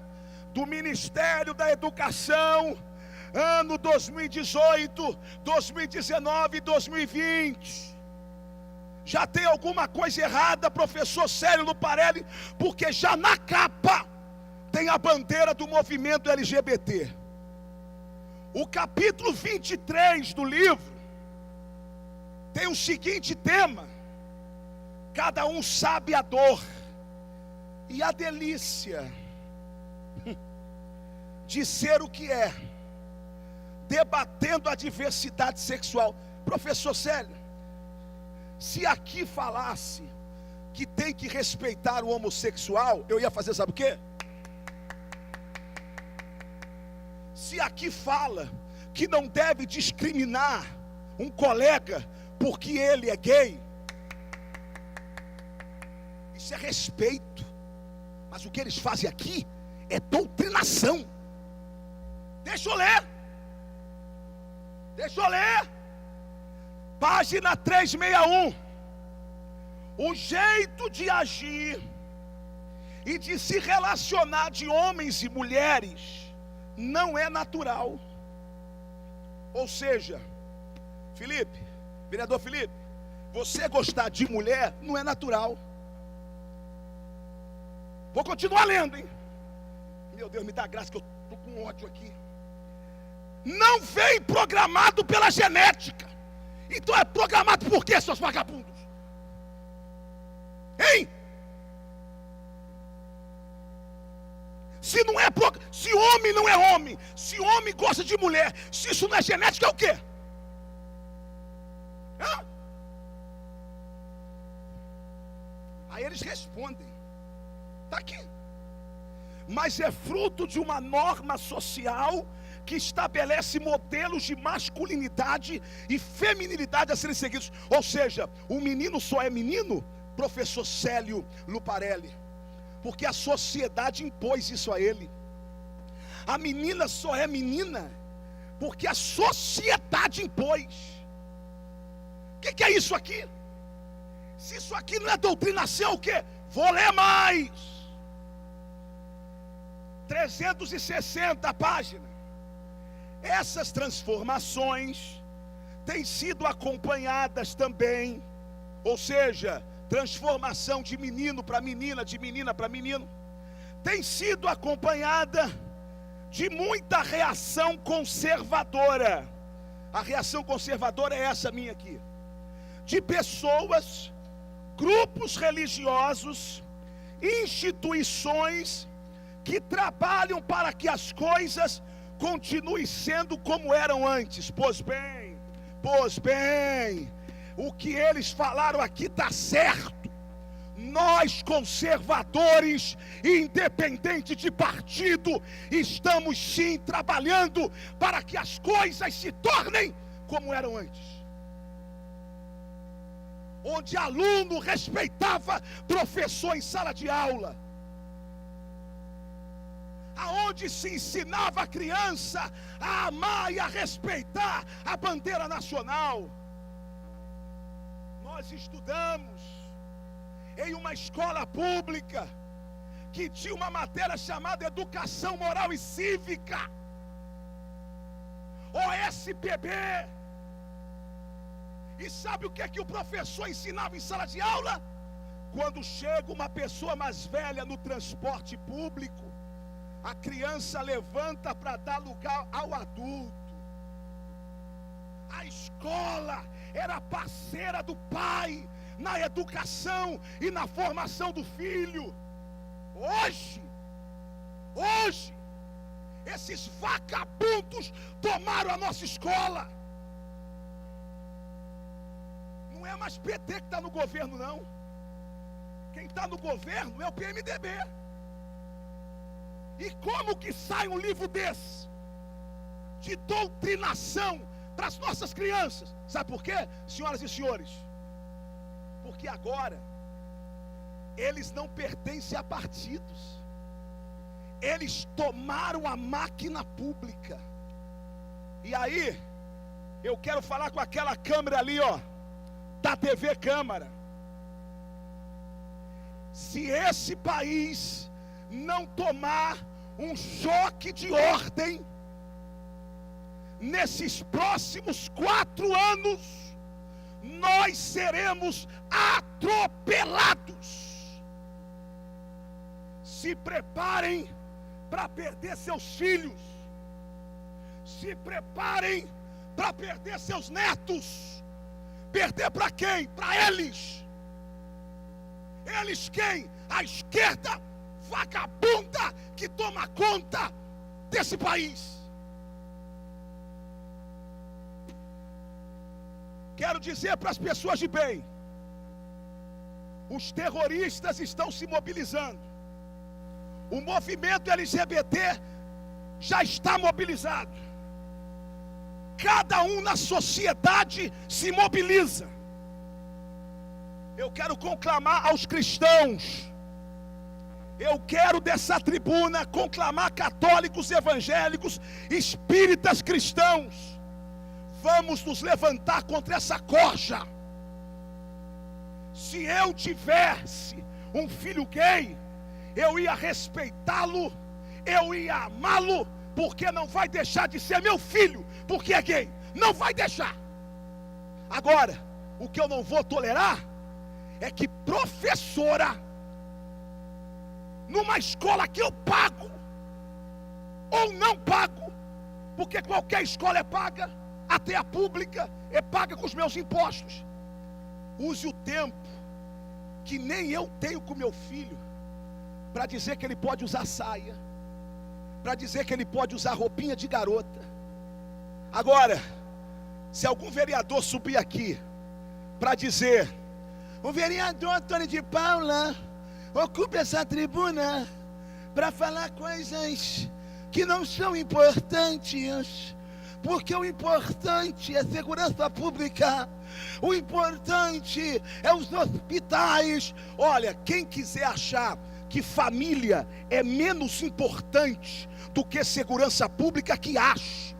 Speaker 1: do Ministério da Educação, ano 2018, 2019 e 2020. Já tem alguma coisa errada, professor Célio Luparelli, porque já na capa tem a bandeira do movimento LGBT. O capítulo 23 do livro tem o seguinte tema: cada um sabe a dor e a delícia de ser o que é, debatendo a diversidade sexual. Professor Célio, se aqui falasse que tem que respeitar o homossexual, eu ia fazer, sabe o quê? Se aqui fala que não deve discriminar um colega porque ele é gay, isso é respeito. Mas o que eles fazem aqui é doutrinação. Deixa eu ler. Página 361. O jeito de agir e de se relacionar de homens e mulheres não é natural. Ou seja, Felipe, vereador Felipe, você gostar de mulher não é natural. Vou continuar lendo, hein? Meu Deus, me dá graça que eu estou com ódio aqui. Não vem programado pela genética. Então é programado por quê, seus vagabundos? Hein? Se homem não é homem, se homem gosta de mulher, se isso não é genética, é o quê? Hã? Aí eles respondem: está aqui. Mas é fruto de uma norma social que estabelece modelos de masculinidade e feminilidade a serem seguidos. Ou seja, o menino só é menino, professor Célio Luparelli, porque a sociedade impôs isso a ele. A menina só é menina porque a sociedade impôs. O que é isso aqui? Se isso aqui não é doutrinação, o que? Vou ler mais. 360 páginas. Essas transformações têm sido acompanhadas também, ou seja, transformação de menino para menina, de menina para menino, tem sido acompanhada de muita reação conservadora. A reação conservadora é essa minha aqui: de pessoas, grupos religiosos, instituições que trabalham para que as coisas continuem sendo como eram antes. Pois bem, o que eles falaram aqui está certo. Nós, conservadores, independente de partido, estamos sim trabalhando para que as coisas se tornem como eram antes. Onde aluno respeitava professor em sala de aula, aonde se ensinava a criança a amar e a respeitar a bandeira nacional. Nós estudamos em uma escola pública que tinha uma matéria chamada Educação Moral e Cívica, OSPB. E sabe o que o professor ensinava em sala de aula? Quando chega uma pessoa mais velha no transporte público, a criança levanta para dar lugar ao adulto. A escola era parceira do pai na educação e na formação do filho. Hoje, esses vagabundos tomaram a nossa escola. Não é mais PT que está no governo, não. Quem está no governo é o PMDB. E como que sai um livro desse, de doutrinação para as nossas crianças? Sabe por quê, senhoras e senhores? Porque agora eles não pertencem a partidos. Eles tomaram a máquina pública. E aí, eu quero falar com aquela câmera ali, ó, da TV Câmara. Se esse país não tomar um choque de ordem nesses próximos 4 anos, nós seremos atropelados. Se preparem para perder seus filhos. Se preparem para perder seus netos. Perder para quem? Para eles. Eles quem? A esquerda vagabunda que toma conta desse país. Quero dizer para as pessoas de bem: os terroristas estão se mobilizando. O movimento LGBT já está mobilizado. Cada um na sociedade se mobiliza. Eu quero conclamar aos cristãos. Eu quero dessa tribuna conclamar católicos, evangélicos, espíritas cristãos. Vamos nos levantar contra essa corja. Se eu tivesse um filho gay, eu ia respeitá-lo, eu ia amá-lo, porque não vai deixar de ser meu filho, porque é gay. Não vai deixar. Agora, o que eu não vou tolerar é que professora, numa escola que eu pago, ou não pago, porque qualquer escola é paga, até a pública é paga com os meus impostos, use o tempo que nem eu tenho com meu filho para dizer que ele pode usar saia, para dizer que ele pode usar roupinha de garota. Agora, se algum vereador subir aqui para dizer: o vereador Antônio de Paula ocupa essa tribuna para falar coisas que não são importantes, porque o importante é segurança pública, o importante é os hospitais. Olha, quem quiser achar que família é menos importante do que segurança pública, que ache.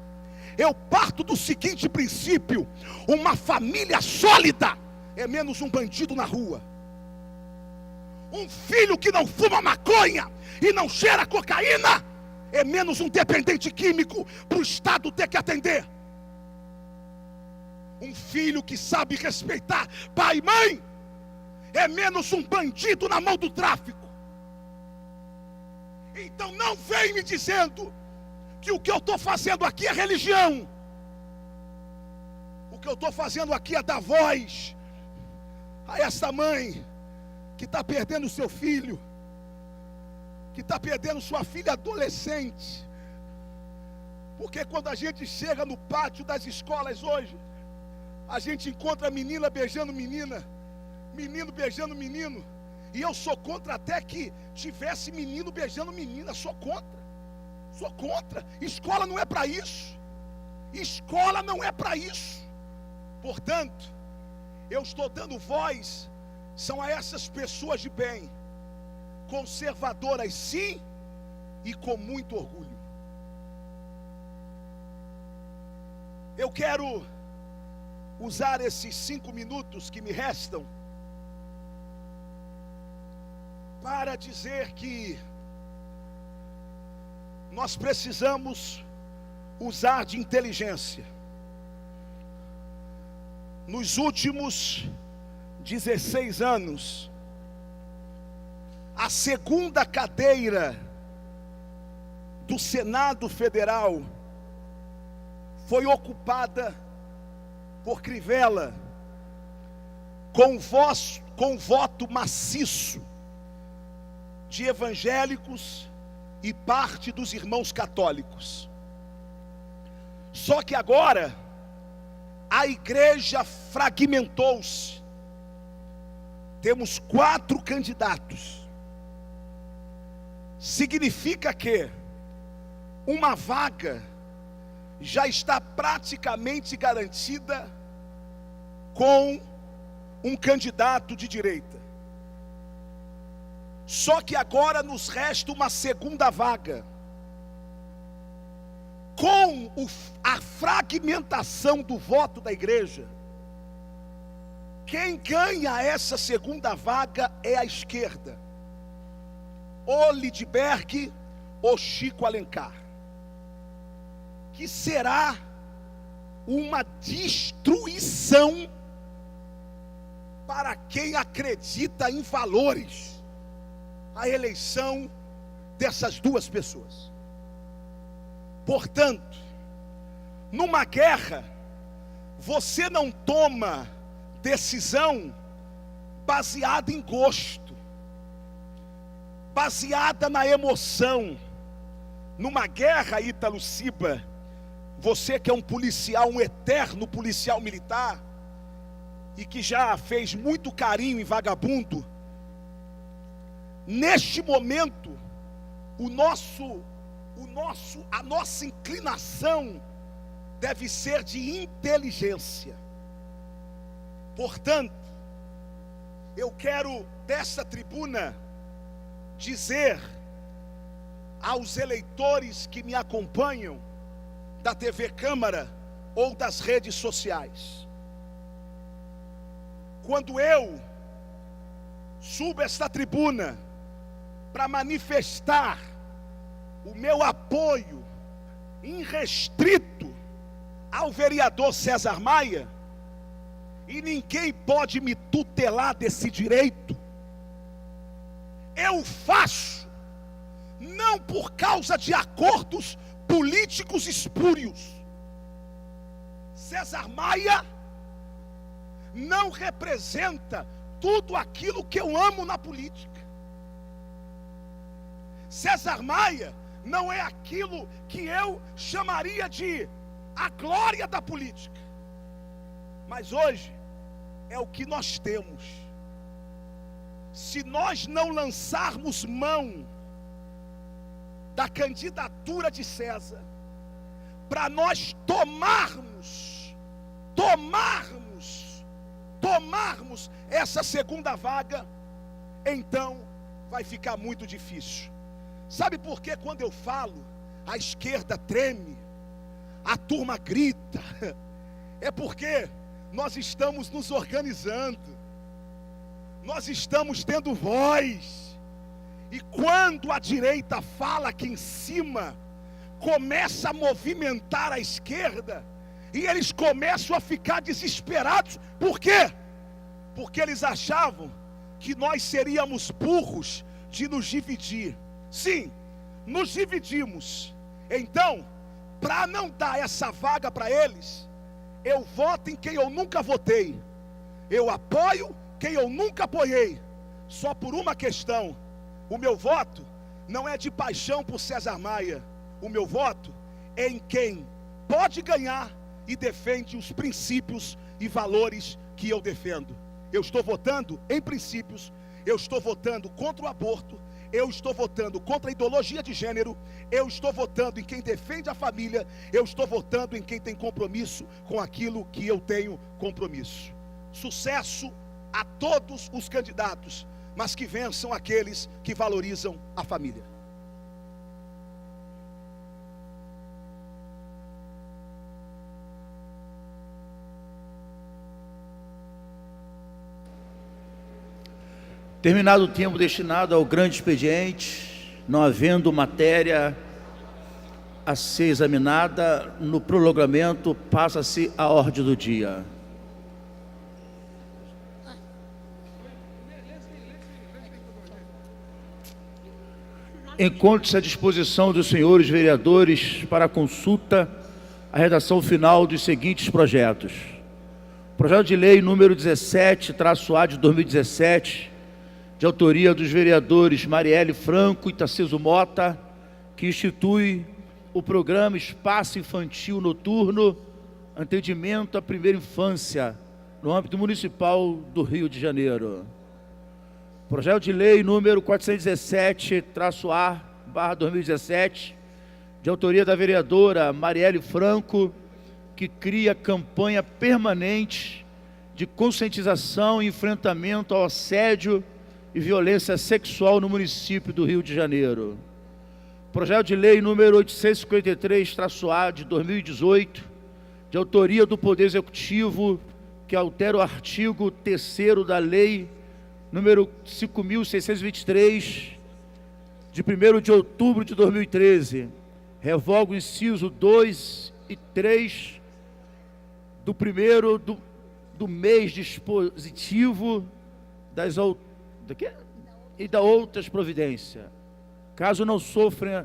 Speaker 1: Eu parto do seguinte princípio: uma família sólida é menos um bandido na rua. Um filho que não fuma maconha e não cheira cocaína é menos um dependente químico para o Estado ter que atender. Um filho que sabe respeitar pai e mãe é menos um bandido na mão do tráfico. Então não vem me dizendo que o que eu estou fazendo aqui é religião. O que eu estou fazendo aqui é dar voz a essa mãe que está perdendo seu filho, que está perdendo sua filha adolescente. Porque quando a gente chega no pátio das escolas hoje, a gente encontra menina beijando menina, menino beijando menino, E eu sou contra até que tivesse menino beijando menina. Sou contra. Sou contra. Escola não é para isso. Escola não é para isso. Portanto, eu estou dando voz, são a essas pessoas de bem, conservadoras sim, e com muito orgulho. Eu quero usar esses 5 minutos que me restam para dizer que nós precisamos usar de inteligência. Nos últimos 16 anos, a segunda cadeira do Senado Federal foi ocupada por Crivella, com voto maciço de evangélicos e parte dos irmãos católicos. Só que agora a igreja fragmentou-se. Temos 4 candidatos. Significa que uma vaga já está praticamente garantida com um candidato de direita. Só que agora nos resta uma segunda vaga. Com a fragmentação do voto da igreja, quem ganha essa segunda vaga é a esquerda. Ou Lindbergh ou Chico Alencar. Que será uma destruição para quem acredita em valores, a eleição dessas duas pessoas. Portanto, numa guerra, você não toma decisão baseada em gosto, baseada na emoção. Numa guerra, Ítalo Ciba, você que é um policial, um eterno policial militar, e que já fez muito carinho em vagabundo, neste momento, a nossa inclinação deve ser de inteligência. Portanto, eu quero dessa tribuna dizer aos eleitores que me acompanham da TV Câmara ou das redes sociais: quando eu subo esta tribuna para manifestar o meu apoio irrestrito ao vereador César Maia, e ninguém pode me tutelar desse direito, eu faço não por causa de acordos políticos espúrios. César Maia não representa tudo aquilo que eu amo na política. César Maia não é aquilo que eu chamaria de a glória da política. Mas hoje é o que nós temos. Se nós não lançarmos mão da candidatura de César, para nós tomarmos essa segunda vaga, então vai ficar muito difícil. Sabe por que quando eu falo, a esquerda treme, a turma grita? É porque nós estamos nos organizando, nós estamos tendo voz, e quando a direita fala aqui em cima, começa a movimentar a esquerda, e eles começam a ficar desesperados. Por quê? Porque eles achavam que nós seríamos burros de nos dividir. Sim, nos dividimos. Então, para não dar essa vaga para eles, eu voto em quem eu nunca votei, eu apoio quem eu nunca apoiei, só por uma questão: o meu voto não é de paixão por César Maia, o meu voto é em quem pode ganhar e defende os princípios e valores que eu defendo. Eu estou votando em princípios, eu estou votando contra o aborto, eu estou votando contra a ideologia de gênero, eu estou votando em quem defende a família, eu estou votando em quem tem compromisso com aquilo que eu tenho compromisso. Sucesso a todos os candidatos, mas que vençam aqueles que valorizam a família.
Speaker 3: Terminado o tempo destinado ao grande expediente, não havendo matéria a ser examinada, no prolongamento passa-se a ordem do dia. Encontre-se à disposição dos senhores vereadores para consulta a redação final dos seguintes projetos. Projeto de lei número 17-A de 2017, de autoria dos vereadores Marielle Franco e Tarcísio Mota, que institui o programa Espaço Infantil Noturno, atendimento à primeira infância, no âmbito municipal do Rio de Janeiro. Projeto de lei número 417-A/2017, de autoria da vereadora Marielle Franco, que cria campanha permanente de conscientização e enfrentamento ao assédio e violência sexual no município do Rio de Janeiro. Projeto de lei número 853-A de 2018, de autoria do Poder Executivo, que altera o artigo 3º da lei número 5.623, de 1º de outubro de 2013, revoga o inciso 2 e 3 do primeiro do mês dispositivo e da outras providências. Caso não sofram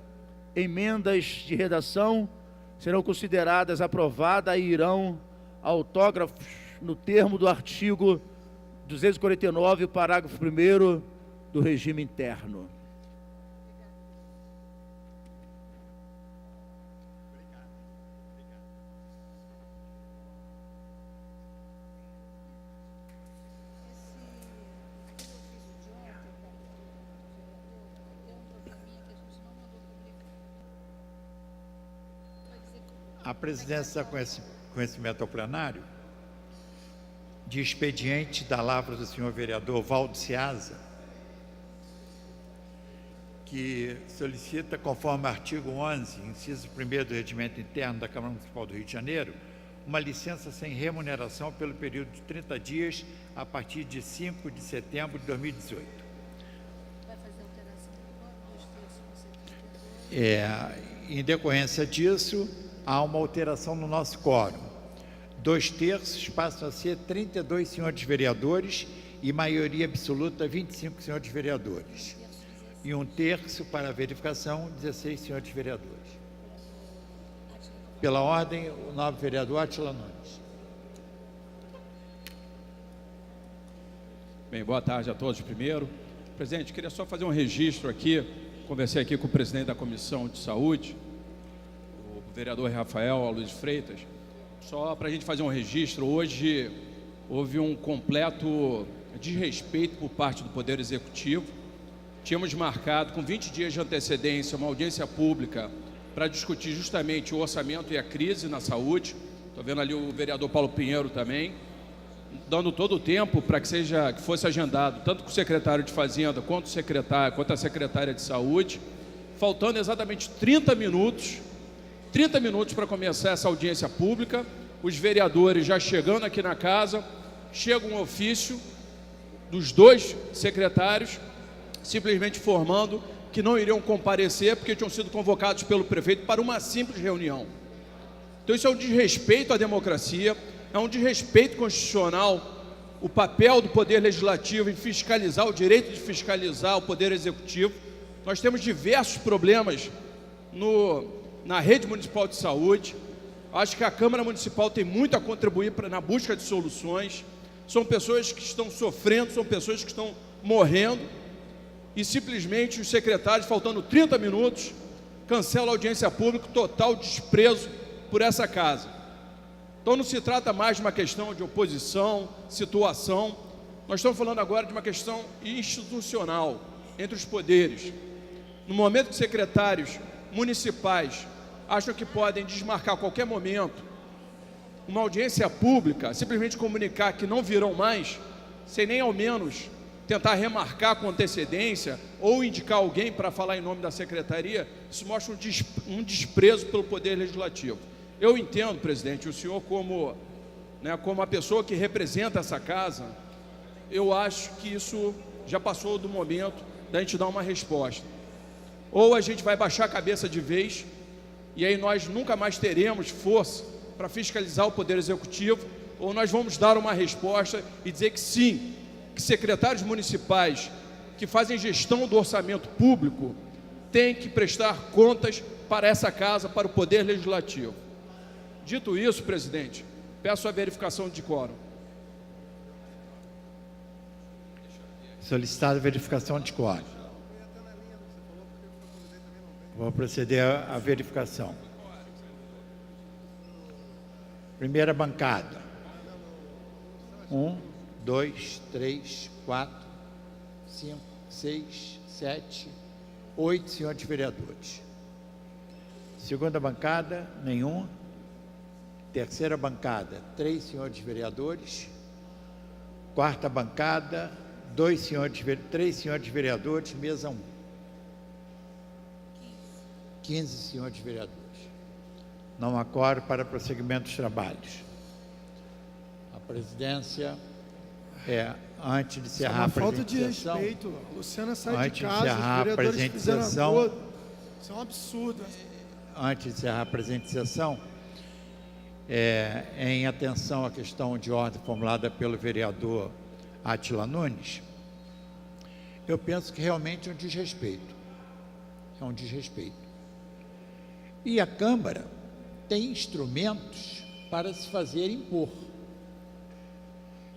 Speaker 3: emendas de redação, serão consideradas aprovadas e irão autógrafos no termo do artigo 249, parágrafo 1º do regime interno.
Speaker 6: A presidência dá conhecimento ao plenário de expediente da lavra do senhor vereador Valdo Ciasa, que solicita, conforme artigo 11, inciso 1º do Regimento Interno da Câmara Municipal do Rio de Janeiro, uma licença sem remuneração pelo período de 30 dias a partir de 5 de setembro de 2018.
Speaker 7: Vai fazer alteração
Speaker 6: Em decorrência disso, há uma alteração no nosso quórum. 2/3 passam a ser 32 senhores vereadores e maioria absoluta 25 senhores vereadores. E 1/3 para a verificação, 16 senhores vereadores. Pela ordem, o nobre vereador Átila Nunes.
Speaker 8: Bem, boa tarde a todos primeiro. Presidente, queria só fazer um registro aqui. Conversei aqui com o presidente da Comissão de Saúde, o vereador Rafael Luiz Freitas, só para a gente fazer um registro. Hoje houve um completo desrespeito por parte do Poder Executivo. Tínhamos marcado com 20 dias de antecedência uma audiência pública para discutir justamente o orçamento e a crise na saúde. Estou vendo ali o vereador Paulo Pinheiro também, dando todo o tempo para que fosse agendado, tanto com o secretário de Fazenda quanto a secretária de Saúde, faltando exatamente 30 minutos para começar essa audiência pública. Os vereadores já chegando aqui na casa, chega um ofício dos dois secretários, simplesmente informando que não iriam comparecer porque tinham sido convocados pelo prefeito para uma simples reunião. Então isso é um desrespeito à democracia, é um desrespeito constitucional, o papel do Poder Legislativo em fiscalizar, o direito de fiscalizar o Poder Executivo. Nós temos diversos problemas na rede municipal de saúde. Acho que a Câmara Municipal tem muito a contribuir na busca de soluções. São pessoas que estão sofrendo, são pessoas que estão morrendo, e simplesmente os secretários, faltando 30 minutos, cancelam a audiência pública, total desprezo por essa casa. Então não se trata mais de uma questão de oposição, situação, Nós estamos falando agora de uma questão institucional entre os poderes. No momento que secretários municipais acham que podem desmarcar a qualquer momento uma audiência pública, simplesmente comunicar que não virão mais, sem nem ao menos tentar remarcar com antecedência ou indicar alguém para falar em nome da secretaria, isso mostra um desprezo pelo poder legislativo. Eu entendo, presidente, o senhor como a pessoa que representa essa casa, eu acho que isso já passou do momento da gente dar uma resposta. Ou a gente vai baixar a cabeça de vez, e aí nós nunca mais teremos força para fiscalizar o Poder Executivo, ou nós vamos dar uma resposta e dizer que sim, que secretários municipais que fazem gestão do orçamento público têm que prestar contas para essa casa, para o Poder Legislativo. Dito isso, presidente, peço a verificação de quórum.
Speaker 6: Solicitada a verificação de quórum. Vou proceder à verificação. Primeira bancada. 1, 2, 3, 4, 5, 6, 7, 8 senhores vereadores. Segunda bancada, nenhum. Terceira bancada, 3 senhores vereadores. Quarta bancada, 3 senhores vereadores, mesa 1. 15 senhores vereadores. Não há quórum para prosseguimento dos trabalhos. A presidência antes de encerrar a
Speaker 9: falta de
Speaker 6: apresentação.
Speaker 9: respeito. A Luciana sai
Speaker 6: Antes
Speaker 9: de
Speaker 6: de
Speaker 9: casa,
Speaker 6: encerrar
Speaker 9: os
Speaker 6: a
Speaker 9: vereadores
Speaker 6: presente
Speaker 9: fizeram
Speaker 6: sessão.
Speaker 9: acordo. Isso é um absurdo.
Speaker 6: Antes de encerrar a presente sessão, em atenção à questão de ordem formulada pelo vereador Átila Nunes, eu penso que realmente é um desrespeito. É um desrespeito. E a Câmara tem instrumentos para se fazer impor.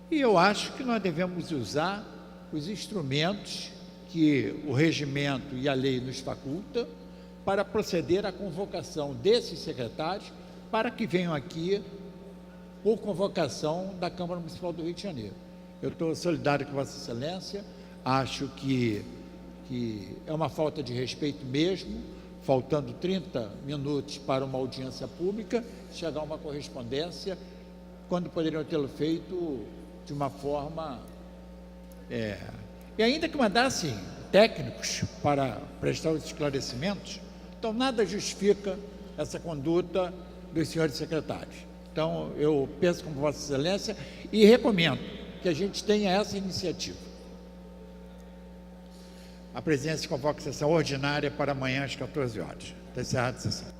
Speaker 6: E eu acho que nós devemos usar os instrumentos que o regimento e a lei nos facultam para proceder à convocação desses secretários para que venham aqui por convocação da Câmara Municipal do Rio de Janeiro. Eu estou solidário com Vossa Excelência, acho que é uma falta de respeito mesmo, faltando 30 minutos para uma audiência pública, chegar a uma correspondência, quando poderiam tê-lo feito de uma forma... E ainda que mandassem técnicos para prestar os esclarecimentos, então nada justifica essa conduta dos senhores secretários. Então, eu penso como Vossa Excelência e recomendo que a gente tenha essa iniciativa. A presidência convoca a sessão ordinária para amanhã às 14 horas. Está encerrada a sessão.